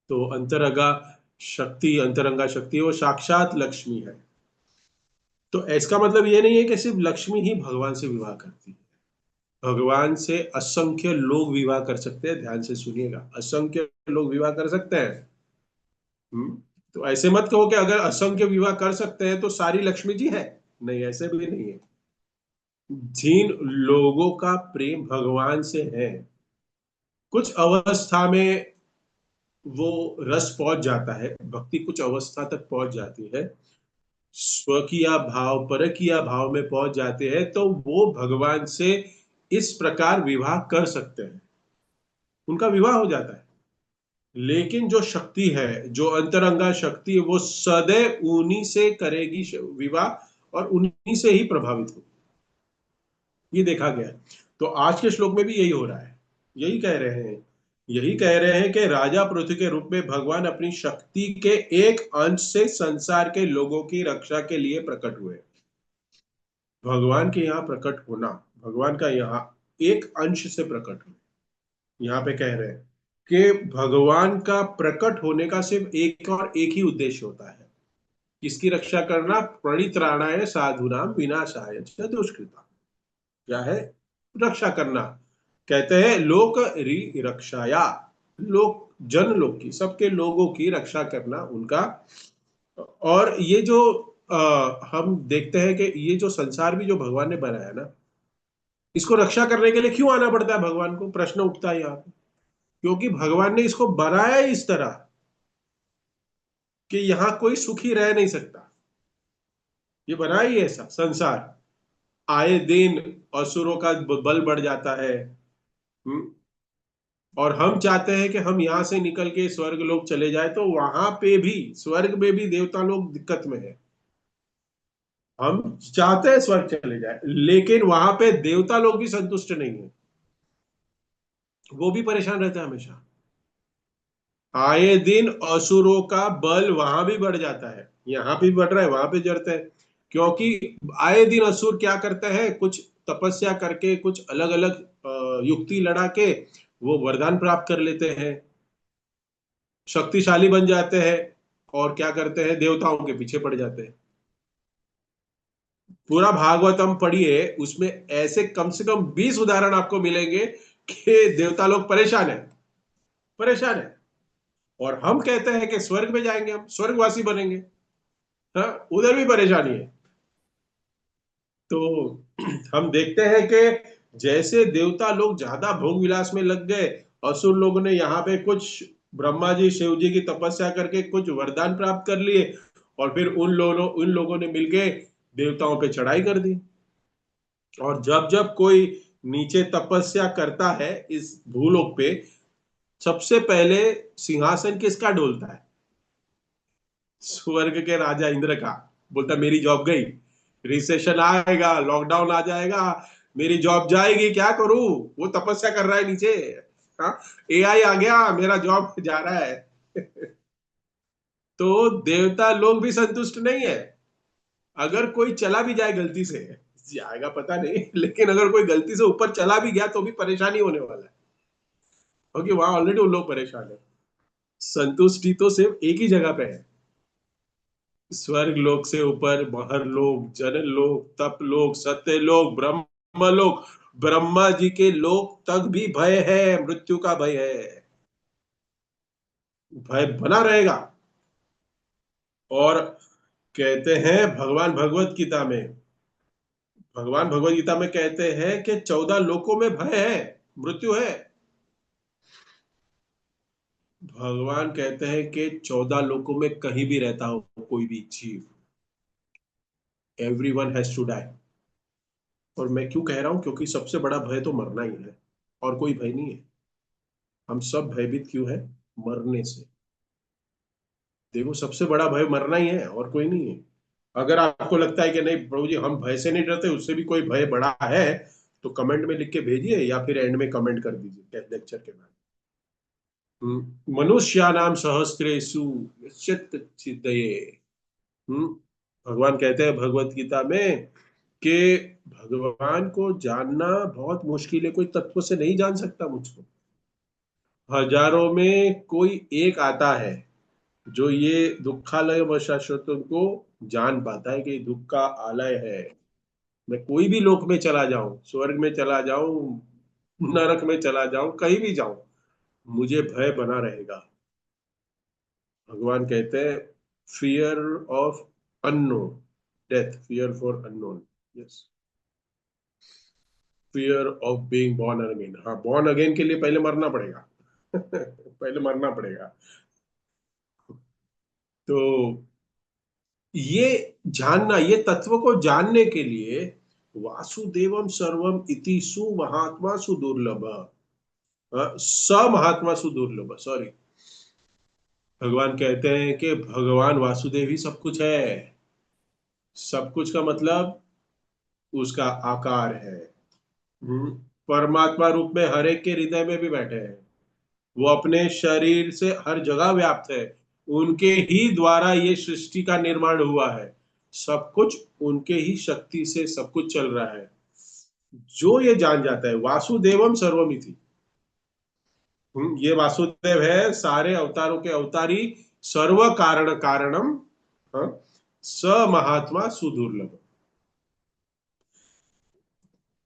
तो अंतरंगा शक्ति वो साक्षात लक्ष्मी है। तो इसका मतलब ये नहीं है कि सिर्फ लक्ष्मी ही भगवान से विवाह करती है। भगवान से असंख्य लोग विवाह कर सकते हैं, ध्यान से सुनिएगा, असंख्य लोग विवाह कर सकते हैं। हम्म। तो ऐसे मत कहो कि अगर असंख्य विवाह कर सकते हैं तो सारी लक्ष्मी जी है। नहीं, ऐसे भी नहीं है। जिन लोगों का प्रेम भगवान से है, कुछ अवस्था में वो रस पहुंच जाता है, भक्ति कुछ अवस्था तक पहुंच जाती है, स्वकीय भाव परकीय भाव में पहुंच जाते हैं, तो वो भगवान से इस प्रकार विवाह कर सकते हैं, उनका विवाह हो जाता है। लेकिन जो शक्ति है, जो अंतरंगा शक्ति है, वो सदैव उन्हीं से करेगी विवाह, और उन्हीं से ही प्रभावित होगी। ये देखा गया है। तो आज के श्लोक में भी यही हो रहा है। यही कह रहे हैं, यही कह रहे हैं कि राजा पृथ्वी के रूप में भगवान अपनी शक्ति के एक अंश से संसार के लोगों की रक्षा के लिए प्रकट हुए। भगवान के यहाँ प्रकट होना, भगवान का यहाँ एक अंश से प्रकट हो, यहाँ पे कह रहे हैं कि भगवान का प्रकट होने का सिर्फ एक और एक ही उद्देश्य होता है। किसकी रक्षा करना? परित्राणाय साधुनाम विनाशाय च दुष्कृता। क्या है? रक्षा करना। कहते हैं लोक रक्षाया, लोक जन लोक की, सबके लोगों की रक्षा करना उनका। और ये जो हम देखते हैं कि ये जो संसार भी जो भगवान ने बनाया ना, इसको रक्षा करने के लिए क्यों आना पड़ता है भगवान को? प्रश्न उठता है यहाँ पे। क्योंकि भगवान ने इसको बनाया ही इस तरह कि यहाँ कोई सुखी रह नहीं सकता। ये बनाया ही ऐसा संसार, आए दिन असुरों का बल बढ़ जाता है। हम्म। और हम चाहते हैं कि हम यहां से निकल के स्वर्ग लोग चले जाए, तो वहां पे भी, स्वर्ग में भी देवता लोग दिक्कत में है। हम चाहते हैं स्वर्ग चले जाए, लेकिन वहां पे देवता लोग भी संतुष्ट नहीं है, वो भी परेशान रहते हैं हमेशा। आए दिन असुरों का बल वहां भी बढ़ जाता है, यहाँ भी बढ़ रहा है, वहां भी जड़ते हैं। क्योंकि आए दिन असुर क्या करते हैं, कुछ तपस्या करके, कुछ अलग अलग युक्ति लड़ा के वो वरदान प्राप्त कर लेते हैं, शक्तिशाली बन जाते हैं, और क्या करते हैं, देवताओं के पीछे पड़ जाते हैं। पूरा भागवतम पढ़िए, उसमें ऐसे कम से कम 20 उदाहरण आपको मिलेंगे कि देवता लोग परेशान है, परेशान है। और हम कहते हैं कि स्वर्ग में जाएंगे, हम स्वर्गवासी बनेंगे, हाँ, उधर भी परेशानी है। तो हम देखते हैं कि जैसे देवता लोग ज्यादा भोग विलास में लग गए, असुर लोगों ने यहाँ पे कुछ, ब्रह्मा जी शिव जी की तपस्या करके कुछ वरदान प्राप्त कर लिए, और फिर उन लोगों ने मिलके देवताओं पे चढ़ाई कर दी। और जब जब कोई नीचे तपस्या करता है इस भूलोक पे, सबसे पहले सिंहासन किसका डोलता है? स्वर्ग के राजा इंद्र का। बोलता मेरी जॉब गई, रिसेशन आएगा, लॉकडाउन आ जाएगा, मेरी जॉब जाएगी, क्या करूं? वो तपस्या कर रहा है नीचे, हाँ, एआई आ गया, मेरा जॉब जा रहा है। तो देवता लोग भी संतुष्ट नहीं है। अगर कोई चला भी जाए गलती से, जाएगा पता नहीं, लेकिन अगर कोई गलती से ऊपर चला भी गया तो भी परेशानी होने वाला है, क्योंकि वहां ऑलरेडी उन लोग परेशान है। संतुष्टि तो सिर्फ एक ही जगह पे है, स्वर्ग लोक से ऊपर महर लोक, जन लोक, तप लोक, सत्य लोक, ब्रह्म लोक, ब्रह्मा जी के लोक तक भी भय है, मृत्यु का भय है, भय बना रहेगा। और कहते हैं भगवान भगवत गीता में कहते हैं कि 14 लोकों में भय है, मृत्यु है। भगवान कहते हैं कि 14 लोकों में कहीं भी रहता हो कोई भी जीव, everyone has to die. और मैं क्यों कह रहा हूं, क्योंकि सबसे बड़ा भय तो मरना ही है, और कोई भय नहीं है। हम सब भयभीत क्यों है? मरने से। देखो, सबसे बड़ा भय मरना ही है, और कोई नहीं है। अगर आपको लगता है कि नहीं प्रभु जी हम भय से नहीं डरते, उससे भी कोई भय बड़ा है, तो कमेंट में लिख के भेजिए, या फिर एंड में कमेंट कर दीजिए लेक्चर के बाद। मनुष्यानाम सहस्रेषु चिदये। हम्म भगवान कहते हैं भगवत गीता में कि भगवान को जानना बहुत मुश्किल है, कोई तत्व से नहीं जान सकता मुझको। हजारों में कोई एक आता है जो ये दुखालय व शाश्वत को जान पाता है कि ये दुख का आलय है। मैं कोई भी लोक में चला जाऊं, स्वर्ग में चला जाऊं, नरक में चला जाऊं, कहीं भी जाऊं, मुझे भय बना रहेगा। भगवान कहते हैं fear of unknown, death, fear for unknown, yes, fear of being born again. हाँ, बॉर्न अगेन के लिए पहले मरना पड़ेगा। पहले मरना पड़ेगा। तो ये जानना, ये तत्व को जानने के लिए वासुदेवम सर्वम इति सु महात्मा सुदुर्लभ, स महात्मा सुदुर्लभ, सॉरी, भगवान कहते हैं कि भगवान वासुदेव ही सब कुछ है। सब कुछ का मतलब उसका आकार है। हम्म, परमात्मा रूप में हर एक के हृदय में भी बैठे हैं, वो अपने शरीर से हर जगह व्याप्त है, उनके ही द्वारा ये सृष्टि का निर्माण हुआ है, सब कुछ उनके ही शक्ति से सब कुछ चल रहा है। जो ये जान जाता है, वासुदेवम सर्वमिति, ये वासुदेव है, सारे अवतारों के अवतारी, सर्व कारण कारणम, हाँ, स महात्मा सुदुर्लभ।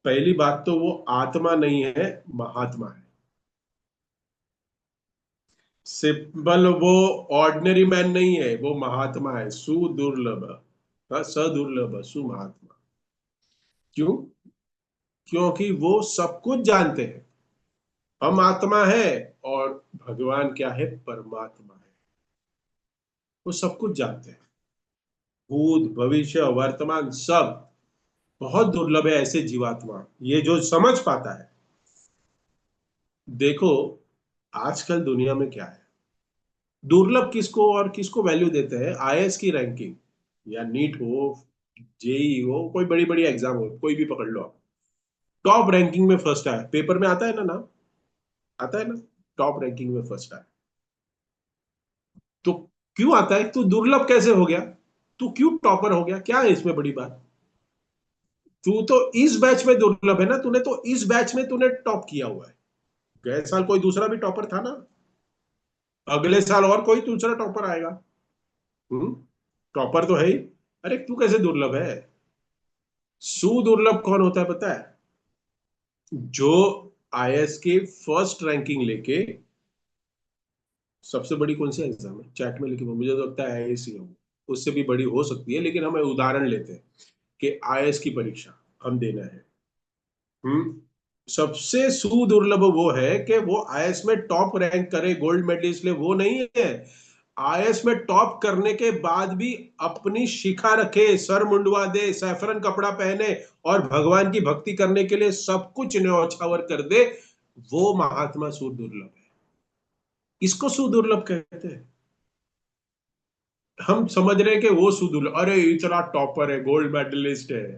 पहली बात तो वो आत्मा नहीं है, महात्मा है। सिंपल वो ऑर्डिनरी मैन नहीं है, वो महात्मा है, सुदुर्लभ, हाँ, सदुर्लभ सुमहात्मा। क्यों? क्योंकि वो सब कुछ जानते हैं। हम आत्मा है, और भगवान क्या है? परमात्मा है, वो सब कुछ जानते हैं, भूत भविष्य वर्तमान सब। बहुत दुर्लभ है ऐसे जीवात्मा, ये जो समझ पाता है। देखो, आजकल दुनिया में क्या है, दुर्लभ किसको और किसको वैल्यू देते हैं? आईएएस की रैंकिंग, या नीट हो, जेई हो, कोई बड़ी बड़ी एग्जाम हो, कोई भी पकड़ लो आप, टॉप रैंकिंग में फर्स्ट आया, पेपर में आता है ना नाम, आता है ना, टॉप रैंकिंग में फर्स्ट आया, तो क्यों आता है? तू दुर्लभ कैसे हो गया? तू क्यों टॉपर हो गया? क्या है इसमें बड़ी बात? तू तो इस बैच में दुर्लभ है ना, तूने तो इस बैच में तूने टॉप किया हुआ है। गए साल कोई दूसरा भी टॉपर था ना, अगले साल और कोई दूसरा टॉपर आएगा। हम्म, टॉपर तो है ही। अरे तू कैसे दुर्लभ है? सुदुर्लभ कौन होता है पता है? जो आईएएस की फर्स्ट रैंकिंग लेके, सबसे बड़ी कौन सी एग्जाम है चैट में लिखी हुई, मुझे तो लगता है आईएएस ही हो, उससे भी बड़ी हो सकती है, लेकिन हम उदाहरण लेते हैं कि आईएएस की परीक्षा हम देना है। हम्म, सबसे सुदुर्लभ वो है कि वो आईएएस में टॉप रैंक करे, गोल्ड मेडलिस्ट ले, वो नहीं है। आईएएस में टॉप करने के बाद भी अपनी शिखा रखे, सर मुंडवा दे, सैफरन कपड़ा पहने और भगवान की भक्ति करने के लिए सब कुछ न्यौछावर कर दे, वो महात्मा सुदुर्लभ है। इसको सुदुर्लभ कहते हैं। हम समझ रहे हैं कि वो सुदुर्लभ, अरे इतना टॉपर है, गोल्ड मेडलिस्ट है।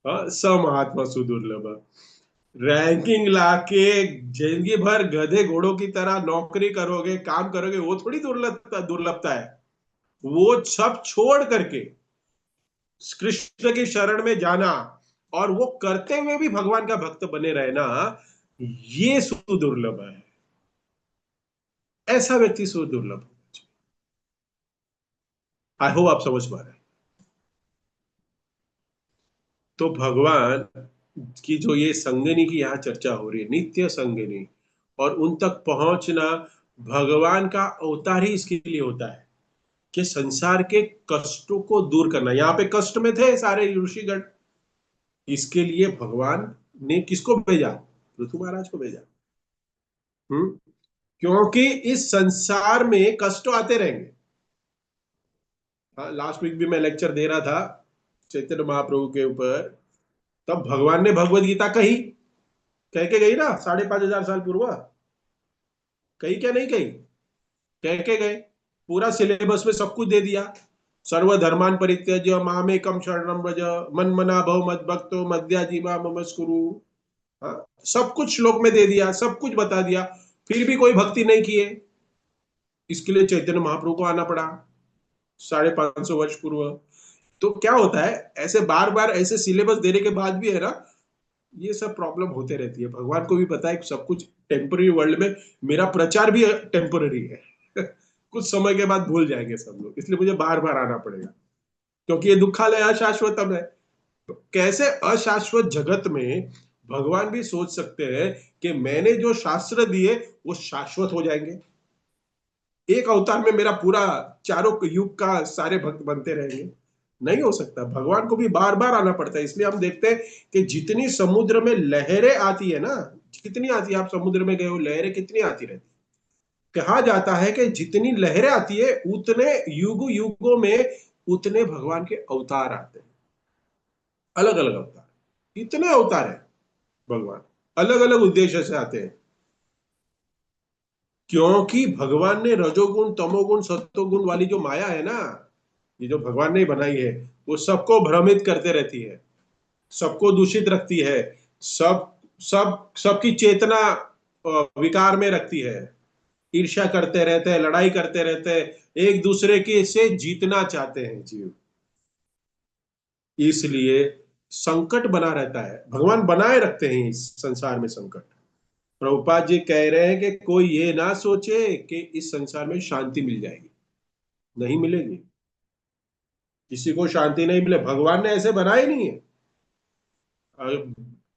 हाँ, सब महात्मा सुदुर्लभ है। रैंकिंग लाके जिंदगी भर गधे घोड़ों की तरह नौकरी करोगे, काम करोगे, वो थोड़ी दुर्लभता दुर्लभता है। वो सब छोड़ करके कृष्ण की शरण में जाना और वो करते हुए भी भगवान का भक्त बने रहना, ये सुदुर्लभ है। ऐसा व्यक्ति सुदुर्लभ। आई होप आप समझ पा रहे हैं। तो भगवान की जो ये संगिनी की यहाँ चर्चा हो रही है, नित्य संगिनी, और उन तक पहुंचना, भगवान का अवतार ही इसके लिए होता है कि संसार के कष्टों को दूर करना। यहाँ पे कष्ट में थे सारे ऋषिगण, इसके लिए भगवान ने किसको भेजा? पृथु महाराज को भेजा। हम्म, क्योंकि इस संसार में कष्ट आते रहेंगे। हाँ, लास्ट वीक भी मैं लेक्चर दे रहा था चैतन्य महाप्रभु के ऊपर, तब भगवान ने भगवत गीता कही, कह के गई ना, 5,500 पूर्व, कही क्या नहीं कही? कह के गए। पूरा सिलेबस में सब कुछ दे दिया। सर्वधर्मान परित्यज्य मामेकम शरणम व्रज, मन मना भव मद भक्तो मद्याजीवा ममस्कुरु। हाँ, सब कुछ श्लोक में दे दिया, सब कुछ बता दिया, फिर भी कोई भक्ति नहीं किए। इसके लिए चैतन्य महाप्रभु को आना पड़ा 550 वर्ष पूर्व। तो क्या होता है, ऐसे बार बार ऐसे सिलेबस देने के बाद भी है ना, ये सब प्रॉब्लम होते रहती है। भगवान को भी पता है कि सब कुछ टेम्पररी वर्ल्ड में, मेरा प्रचार भी टेम्पररी है। कुछ समय के बाद भूल जाएंगे सब लोग, इसलिए मुझे बार बार आना पड़ेगा, क्योंकि ये दुखालय अशाश्वतम है। तो कैसे अशाश्वत जगत में भगवान भी सोच सकते हैं कि मैंने जो शास्त्र दिए वो शाश्वत हो जाएंगे, एक अवतार में मेरा पूरा चारों युग का सारे भक्त बनते रहेंगे? नहीं हो सकता। भगवान को भी बार बार आना पड़ता है। इसलिए हम देखते हैं कि जितनी समुद्र में लहरें आती है ना, कितनी आती है, आप समुद्र में गए हो, लहरें कितनी आती रहती, कहा जाता है कि जितनी लहरें आती है उतने युग युगों में उतने भगवान के अवतार आते हैं, अलग अलग अवतार, इतने अवतार है भगवान, अलग अलग उद्देश्य से आते हैं। क्योंकि भगवान ने रजोगुण तमोगुण सत्वगुण वाली जो माया है ना, ये जो भगवान ने बनाई है, वो सबको भ्रमित करते रहती है, सबको दूषित रखती है, सब सब सबकी चेतना विकार में रखती है। ईर्ष्या करते रहते हैं, लड़ाई करते रहते हैं, एक दूसरे के से जीतना चाहते हैं जीव। इसलिए संकट बना रहता है, भगवान बनाए रखते हैं इस संसार में संकट। प्रभुपाद जी कह रहे हैं कि कोई ये ना सोचे कि इस संसार में शांति मिल जाएगी, नहीं मिलेगी। किसी को शांति नहीं मिले, भगवान ने ऐसे बनाए नहीं है।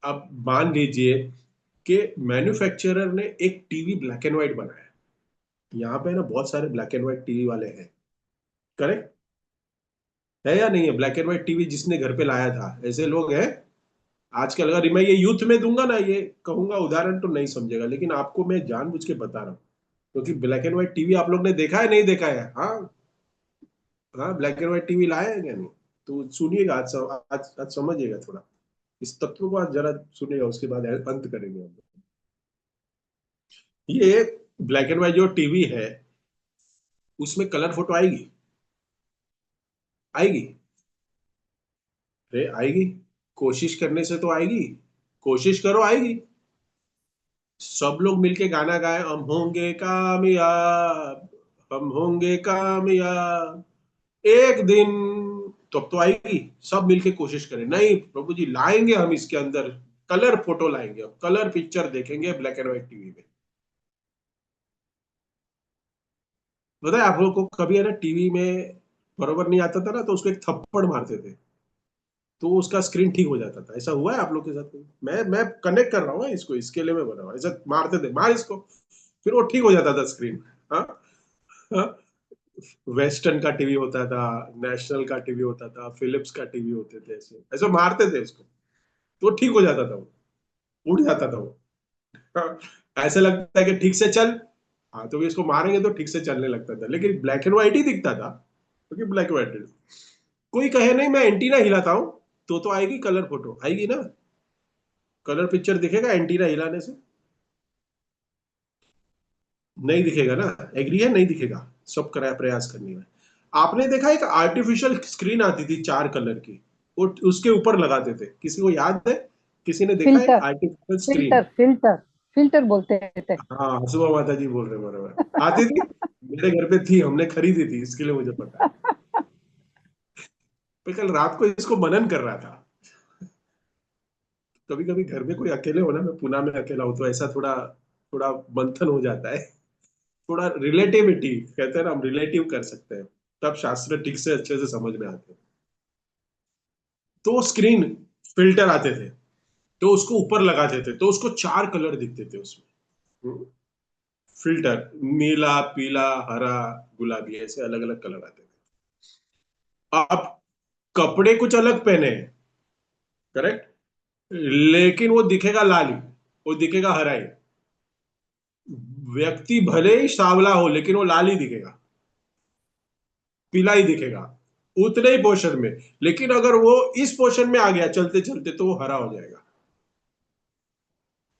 अब मान लीजिए कि मैन्युफैक्चरर ने एक टीवी ब्लैक एंड व्हाइट बनाया, यहाँ पे ना बहुत सारे ब्लैक एंड व्हाइट टीवी वाले हैं, करेक्ट है या नहीं है? ब्लैक एंड व्हाइट टीवी जिसने घर पे लाया था, ऐसे लोग हैं आजकल। अगर मैं ये यूथ में दूंगा ना, ये कहूंगा उदाहरण, तो नहीं समझेगा, लेकिन आपको मैं जानबूझ के बता रहा हूँ, क्योंकि ब्लैक एंड व्हाइट टीवी आप लोग ने देखा है नहीं देखा है? हाँ, हाँ, ब्लैक एंड व्हाइट टीवी लाया है क्या नहीं? तो सुनिएगा, आज समझिएगा थोड़ा, इस तत्व को आज जरा सुनिएगा, उसके बाद अंत करेंगे हम। ये ब्लैक एंड व्हाइट जो टीवी है, उसमें कलर फोटो आएगी? आएगी? अरे आएगी, कोशिश करने से तो आएगी। कोशिश करो, आएगी। सब लोग मिलके गाना गाए, हम होंगे कामयाब, हम होंगे कामयाब एक दिन, तो आएगी। सब मिलके कोशिश करें, नहीं प्रभु जी लाएंगे हम इसके अंदर कलर फोटो लाएंगे, कलर पिक्चर देखेंगे ब्लैक एंड व्हाइट टीवी में। पता है आप लोग को, कभी है ना टीवी में बरोबर नहीं आता था ना, तो उसको एक थप्पड़ मारते थे, तो उसका स्क्रीन ठीक हो जाता था। ऐसा हुआ है आप लोग के साथ कभी? मैं कनेक्ट कर रहा हूँ इसको, इसके लिए मैं बना हुआ, ऐसा मारते थे, मार इसको, फिर वो ठीक हो जाता था स्क्रीन। हाँ, हाँ। वेस्टर्न का टीवी होता था, नेशनल का टीवी होता था, फिलिप्स का टीवी होते थे, ऐसे ऐसे मारते थे इसको, तो ठीक हो जाता था वो, उड़ जाता था वो। हाँ, ऐसे लगता है कि ठीक से चल। हाँ, तो इसको मारेंगे तो ठीक से चलने लगता था, लेकिन ब्लैक एंड व्हाइट ही दिखता था, क्योंकि ब्लैक एंड व्हाइट। कोई कहे नहीं मैं एंटीना हिलाता हूं, तो आएगी कलर फोटो, आएगी ना। कलर पिक्चर दिखेगा एंटीना हिलाने से? नहीं दिखेगा ना। एग्री है, नहीं दिखेगा। सब कराया प्रयास करनी है। आपने देखा एक आर्टिफिशियल स्क्रीन आती थी 4 कलर की, वो उसके ऊपर लगाते थे, किसी को याद है? किसी ने देखा है
filter,
artificial
filter,
screen?
Filter, filter बोलते थे।
हाँ, सुबह माता जी बोल रहे हैं, बराबर आती थी। मेरे घर पे थी, हमने खरीदी थी, इसके लिए मुझे पता है। मैं कल रात को इसको मनन कर रहा था। कभी कभी घर में कोई अकेले हो ना, मैं पुणे में अकेला हूं, तो ऐसा थोड़ा थोड़ा मंथन हो जाता है। थोड़ा रिलेटिविटी कहते हैं ना, हम रिलेटिव कर सकते हैं, तब शास्त्र ठीक से अच्छे से समझ में आते हैं। तो स्क्रीन फिल्टर आते थे, तो उसको ऊपर लगाते थे, तो उसको 4 कलर दिखते थे उसमें। फिल्टर, नीला, पीला, हरा, गुलाबी, ऐसे अलग अलग कलर आते थे। आप कपड़े कुछ अलग पहने हैं, करेक्ट, लेकिन वो दिखेगा लाल ही, वो दिखेगा हरा ही। व्यक्ति भले ही सांवला हो, लेकिन वो लाल ही दिखेगा, पीला ही दिखेगा, उतने ही पोर्शन में। लेकिन अगर वो इस पोर्शन में आ गया चलते चलते, तो वो हरा हो जाएगा।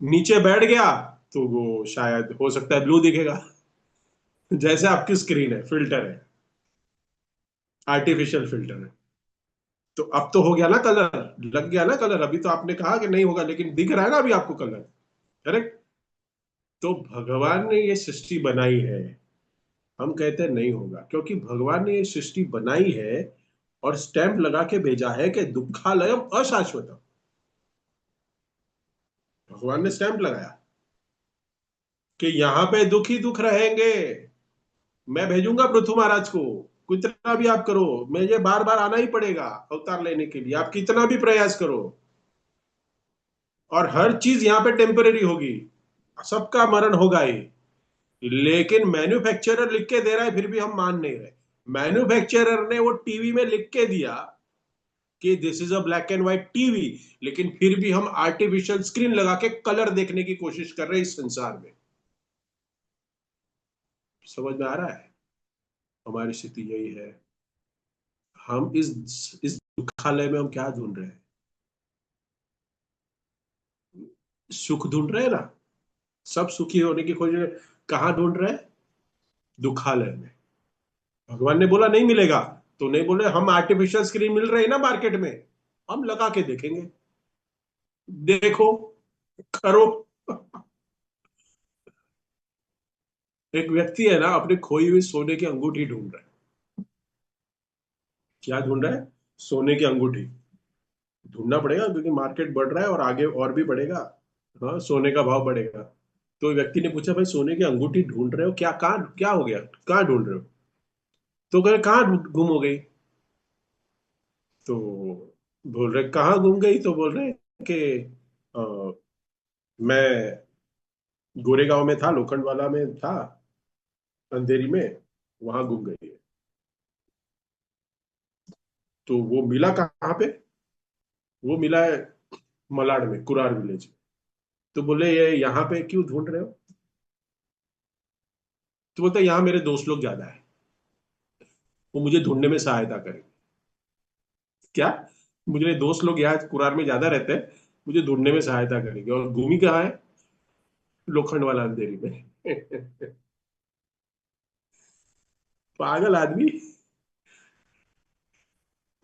नीचे बैठ गया, तो वो शायद हो सकता है ब्लू दिखेगा। जैसे आपकी स्क्रीन है, फिल्टर है, आर्टिफिशियल फिल्टर है। तो अब तो हो गया ना कलर, लग गया ना कलर। अभी तो आपने कहा कि नहीं होगा, लेकिन दिख रहा है ना अभी आपको कलर, करेक्ट। तो भगवान ने ये सृष्टि बनाई है, हम कहते हैं नहीं होगा, क्योंकि भगवान ने ये सृष्टि बनाई है और स्टैंप लगा के भेजा है कि दुखालयम अशाश्वतम। भगवान ने स्टैंप लगाया कि यहां पे दुख ही दुख रहेंगे। मैं भेजूंगा पृथु महाराज को, कितना भी आप करो, मुझे बार बार आना ही पड़ेगा अवतार लेने के लिए, आप कितना भी प्रयास करो। और हर चीज यहाँ पे टेम्पररी होगी, सबका मरण होगा ही। लेकिन मैन्युफैक्चरर लिख के दे रहा है, फिर भी हम मान नहीं रहे। मैन्युफैक्चरर ने वो टीवी में लिख के दिया कि this is a black and white TV, लेकिन फिर भी हम आर्टिफिशियल स्क्रीन लगा के कलर देखने की कोशिश कर रहे हैं इस संसार में। समझ में आ रहा है? हमारी स्थिति यही है। हम इस दुखालय में हम क्या ढूंढ रहे हैं? सुख ढूंढ रहे हैं ना। सब सुखी होने की खोज में कहाँ ढूंढ रहे हैं? दुखालय में। भगवान ने बोला नहीं मिलेगा, तो नहीं बोले हम आर्टिफिशियल स्क्रीन मिल रही है ना मार्केट में, हम लगा के देखेंगे, देखो, करो। एक व्यक्ति है ना, अपने खोई हुई सोने की अंगूठी ढूंढ रहा है। क्या ढूंढ रहा है? सोने की अंगूठी। ढूंढना पड़ेगा, क्योंकि मार्केट बढ़ रहा है और आगे और भी बढ़ेगा। हाँ, सोने का भाव बढ़ेगा। तो व्यक्ति ने पूछा, भाई सोने की अंगूठी ढूंढ रहे हो, क्या कहाँ क्या हो गया, कहाँ ढूंढ रहे हो? तो कहे कहाँ गुम हो गई? तो बोल रहे कहाँ गुम गई, तो बोल रहे कि अ, मैं गोरेगांव में था, लोखंड वाला में था, अंधेरी में, वहां गुम गई है। तो वो मिला कहाँ पे? वो मिला है मलाड में, कुरार विलेज। तो बोले ये यहाँ पे क्यों ढूंढ रहे हो? तो बोलते यहाँ मेरे दोस्त लोग ज्यादा है, वो मुझे ढूंढने में सहायता करें। क्या? मुझे दोस्त लोग यहाँ कुरार में ज्यादा रहते हैं, मुझे ढूंढने में सहायता करेंगे। और भूमि कहाँ है? लोखंड वाला अंधेरी में। पागल आदमी।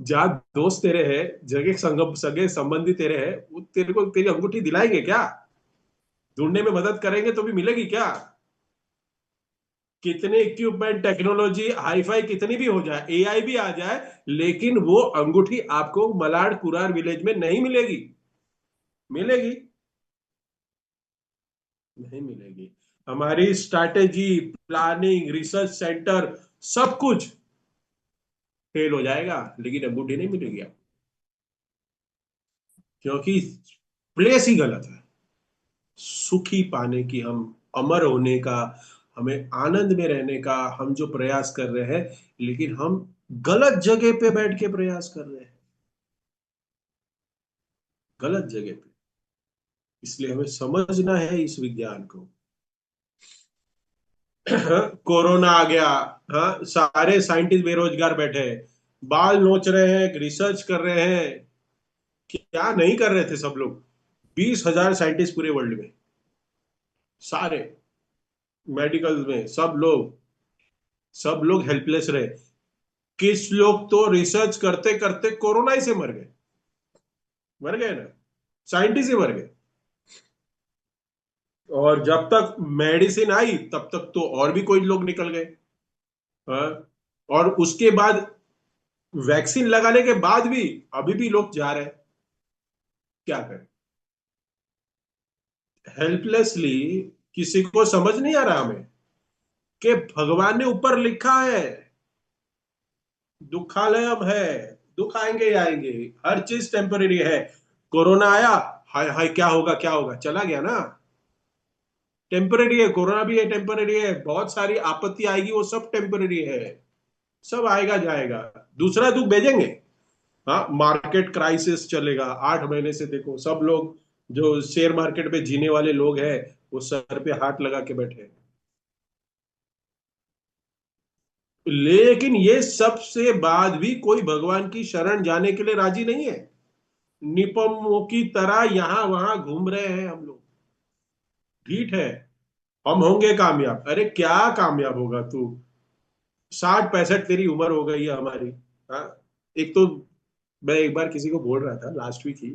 जहाँ दोस्त तेरे हैं, जगह संग सगे संबंधी तेरे हैं, वो तेरे को तेरी अंगूठी दिलाएंगे क्या? ढूंढने में मदद करेंगे तो भी मिलेगी क्या? कितने इक्विपमेंट टेक्नोलॉजी हाईफाई कितनी भी हो जाए, एआई भी आ जाए, लेकिन वो अंगूठी आपको मलाड कुरार विलेज में नहीं मिलेगी। मिलेगी? नहीं मिलेगी। हमारी स्ट्रैटेजी, प्लानिंग, रिसर्च सेंटर, सब कुछ फेल हो जाएगा, लेकिन अंगूठी नहीं मिलेगी आपको, क्योंकि प्लेस ही गलत है। सुखी पाने की, हम अमर होने का, हमें आनंद में रहने का हम जो प्रयास कर रहे हैं, लेकिन हम गलत जगह पे बैठ के प्रयास कर रहे हैं, गलत जगह पे। इसलिए हमें समझना है इस विज्ञान को। कोरोना आ गया, हाँ, सारे साइंटिस्ट बेरोजगार बैठे हैं, बाल नोच रहे हैं, रिसर्च कर रहे हैं। क्या नहीं कर रहे थे सब लोग? 20,000 साइंटिस्ट पूरे वर्ल्ड में, सारे मेडिकल में, सब लोग हेल्पलेस रहे। किस लोग तो रिसर्च करते करते कोरोना ही से मर गए, मर गए ना, साइंटिस्ट ही मर गए। और जब तक मेडिसिन आई तब तक तो और भी कोई लोग निकल गए। हाँ? और उसके बाद वैक्सीन लगाने के बाद भी अभी भी लोग जा रहे हैं। क्या करें? हेल्पलेसली। किसी को समझ नहीं आ रहा हमें कि भगवान ने ऊपर लिखा है, दुखालयम है, दुख आएंगे ही आएंगे, हर चीज टेम्परेरी है। कोरोना आया, हाय हाय क्या होगा क्या होगा, चला गया ना। टेम्परेरी है, कोरोना भी है, टेम्परेरी है, बहुत सारी आपत्ति आएगी, वो सब टेम्परेरी है, सब आएगा जाएगा। दूसरा दुख भेजेंगे। हाँ, मार्केट क्राइसिस चलेगा 8 महीने से, देखो सब लोग जो शेयर मार्केट में जीने वाले लोग हैं, वो सर पे हाथ लगा के बैठे हैं। लेकिन ये सबसे बाद भी कोई भगवान की शरण जाने के लिए राजी नहीं है। निपम्मों की तरह यहां वहां घूम रहे हैं हम लोग। ठीक है, हम होंगे कामयाब। अरे क्या कामयाब होगा तू? 60 65 तेरी उम्र हो गई है हमारी। हाँ। एक तो मैं एक बार किसी को बोल रहा था, लास्ट वीक ही,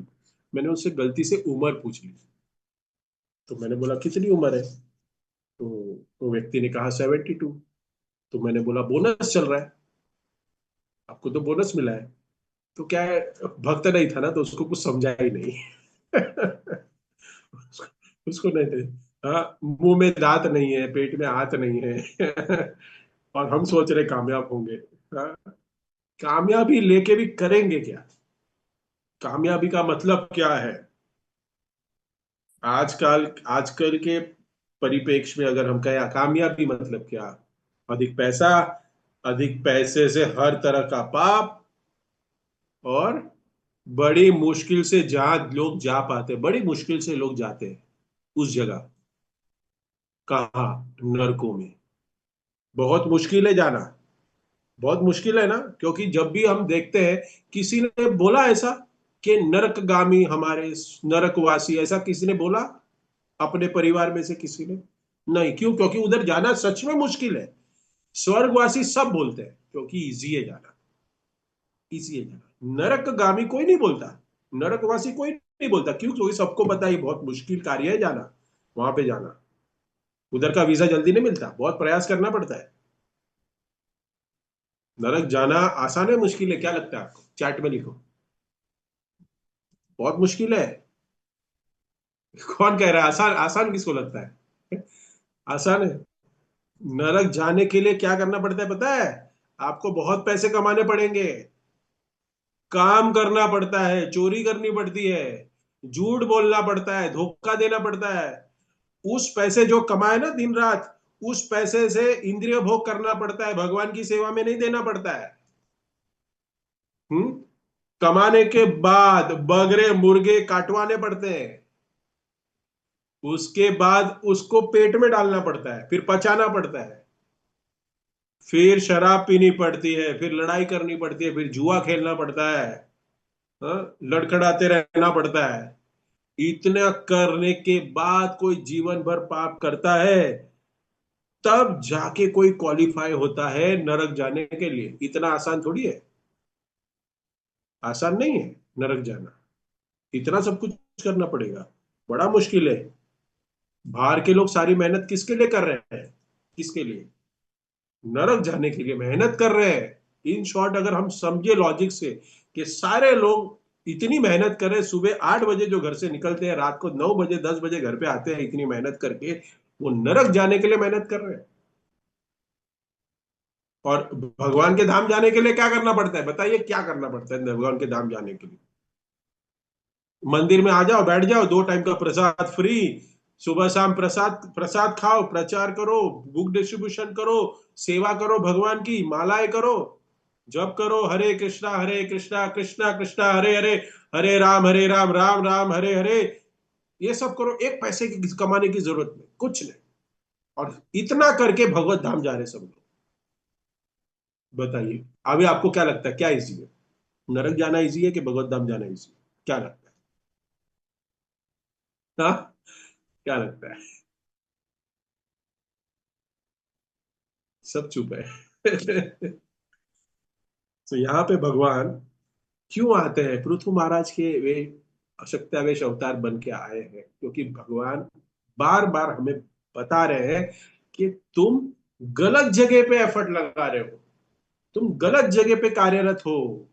मैंने उससे गलती से उम्र पूछ ली। तो मैंने बोला कितनी उम्र है? तो वो व्यक्ति ने कहा 72। तो मैंने बोला बोनस चल रहा है, आपको तो बोनस मिला है। तो क्या है, भक्त नहीं था ना, तो उसको कुछ समझा ही नहीं। उसको उसको नहीं थे। हाँ, मुंह में दांत नहीं है, पेट में हाथ नहीं है। और हम सोच रहे कामयाब होंगे। हाँ, कामयाबी लेके भी करेंगे क्या? कामयाबी का मतलब क्या है? आजकल आजकल के परिप्रेक्ष्य में अगर हम कहें कामयाबी मतलब क्या, अधिक पैसा, अधिक पैसे से हर तरह का पाप, और बड़ी मुश्किल से जहां लोग जा पाते, बड़ी मुश्किल से लोग जाते हैं उस जगह, कहा, नरकों में। बहुत मुश्किल है जाना, बहुत मुश्किल है ना, क्योंकि जब भी हम देखते हैं, किसी ने बोला ऐसा कि नरकगामी हमारे नरकवासी, ऐसा किसी ने बोला अपने परिवार में से किसी ने? नहीं। क्यों? क्योंकि उधर जाना सच में मुश्किल है। स्वर्गवासी सब बोलते हैं क्योंकि इजी है जाना, इजी है जाना। नरकगामी कोई नहीं बोलता, नरकवासी कोई नहीं बोलता। क्यों? क्योंकि सबको पता है ये बहुत मुश्किल कार्य है जाना, वहां पे जाना। उधर का वीजा जल्दी नहीं मिलता, बहुत प्रयास करना पड़ता है। नरक जाना आसान है मुश्किल है, क्या लगता है आपको? चैट में लिखो। बहुत मुश्किल है। कौन कह रहा है आसान? आसान किसको लगता है? आसान है। नरक जाने के लिए क्या करना पड़ता है पता है? आपको बहुत पैसे कमाने पड़ेंगे, काम करना पड़ता है, चोरी करनी पड़ती है, झूठ बोलना पड़ता है, धोखा देना पड़ता है। उस पैसे जो कमाए ना दिन रात, उस पैसे से इंद्रिय भोग करना पड़ता है, भगवान की सेवा में नहीं देना पड़ता है। हम्म। कमाने के बाद बगरे मुर्गे काटवाने पड़ते हैं, उसके बाद उसको पेट में डालना पड़ता है, फिर पचाना पड़ता है, फिर शराब पीनी पड़ती है, फिर लड़ाई करनी पड़ती है, फिर जुआ खेलना पड़ता है, लड़खड़ाते रहना पड़ता है। इतना करने के बाद कोई जीवन भर पाप करता है, तब जाके कोई क्वालिफाई होता है नरक जाने के लिए। इतना आसान थोड़ी है। आसान नहीं है नरक जाना, इतना सब कुछ करना पड़ेगा, बड़ा मुश्किल है। बाहर के लोग सारी मेहनत किसके लिए कर रहे हैं? किसके लिए? नरक जाने के लिए मेहनत कर रहे हैं। इन शॉर्ट अगर हम समझे लॉजिक से कि सारे लोग इतनी मेहनत कर रहे हैं, सुबह 8 बजे जो घर से निकलते हैं, रात को 9 बजे 10 बजे घर पे आते हैं, इतनी मेहनत करके वो नरक जाने के लिए मेहनत कर रहे हैं। और भगवान के धाम जाने के लिए क्या करना पड़ता है? बताइए क्या करना पड़ता है भगवान के धाम जाने के लिए? मंदिर में आ जाओ, बैठ जाओ, 2 टाइम का प्रसाद फ्री, सुबह शाम प्रसाद प्रसाद खाओ, प्रचार करो, बुक डिस्ट्रीब्यूशन करो, सेवा करो, भगवान की मालाएं करो, जप करो, हरे कृष्णा कृष्णा कृष्णा हरे हरे, हरे राम राम राम हरे हरे। ये सब करो, एक पैसे की कमाने की जरूरत नहीं, कुछ नहीं। और इतना करके भगवत धाम जा रहे सब लोग। बताइए, अभी आपको क्या लगता है क्या इजी है? नरक जाना इजी है कि भगवत धाम जाना इजी है? क्या लगता है? हाँ, क्या लगता है? सब चुप है। तो यहाँ पे भगवान क्यों आते हैं? पृथु महाराज के वे सत्यावेश अवतार बन के आए हैं क्योंकि भगवान बार बार हमें बता रहे हैं कि तुम गलत जगह पे एफर्ट लगा रहे हो, तुम गलत जगह पे कार्यरत हो।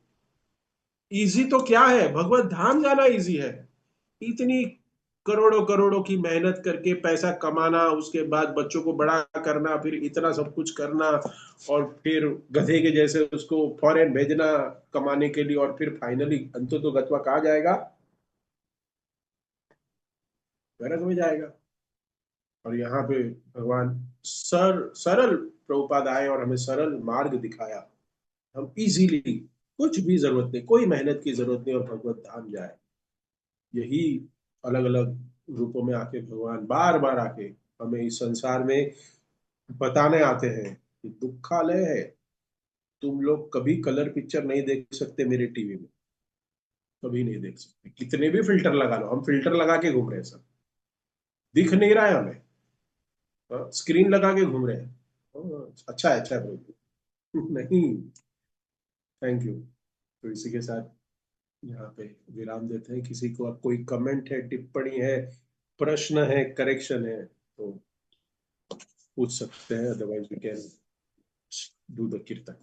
इजी तो क्या है? भगवत धाम जाना इजी है। इतनी करोड़ों करोड़ों की मेहनत करके पैसा कमाना, उसके बाद बच्चों को बड़ा करना, फिर इतना सब कुछ करना, और फिर गधे के जैसे उसको फॉरेन भेजना कमाने के लिए, और फिर फाइनली अंतो तो गत्वा कहाँ जाएगा? नरक में जाएगा। और यहाँ पे भगवान सरल प्रभुपाद आए और हमें सरल मार्ग दिखाया। हम इजीली, कुछ भी जरूरत नहीं, कोई मेहनत की जरूरत नहीं, और भगवत धाम जाए। यही अलग अलग रूपों में आके भगवान बार बार आके हमें इस संसार में बताने आते हैं कि दुखालय है। तुम लोग कभी कलर पिक्चर नहीं देख सकते मेरे टीवी में, कभी नहीं देख सकते, कितने भी फिल्टर लगा लो, हम फिल्टर लगा के घूम रहे हैं सब, दिख नहीं रहा है हमें, स्क्रीन लगा के घूम रहे हैं। अच्छा है, अच्छा है प्रभु। नहीं, थैंक यू। तो इसी के साथ यहाँ पे विराम देते हैं। किसी को कोई कमेंट है, टिप्पणी है, प्रश्न है, करेक्शन है तो पूछ सकते हैं, otherwise we can do the कीर्तन।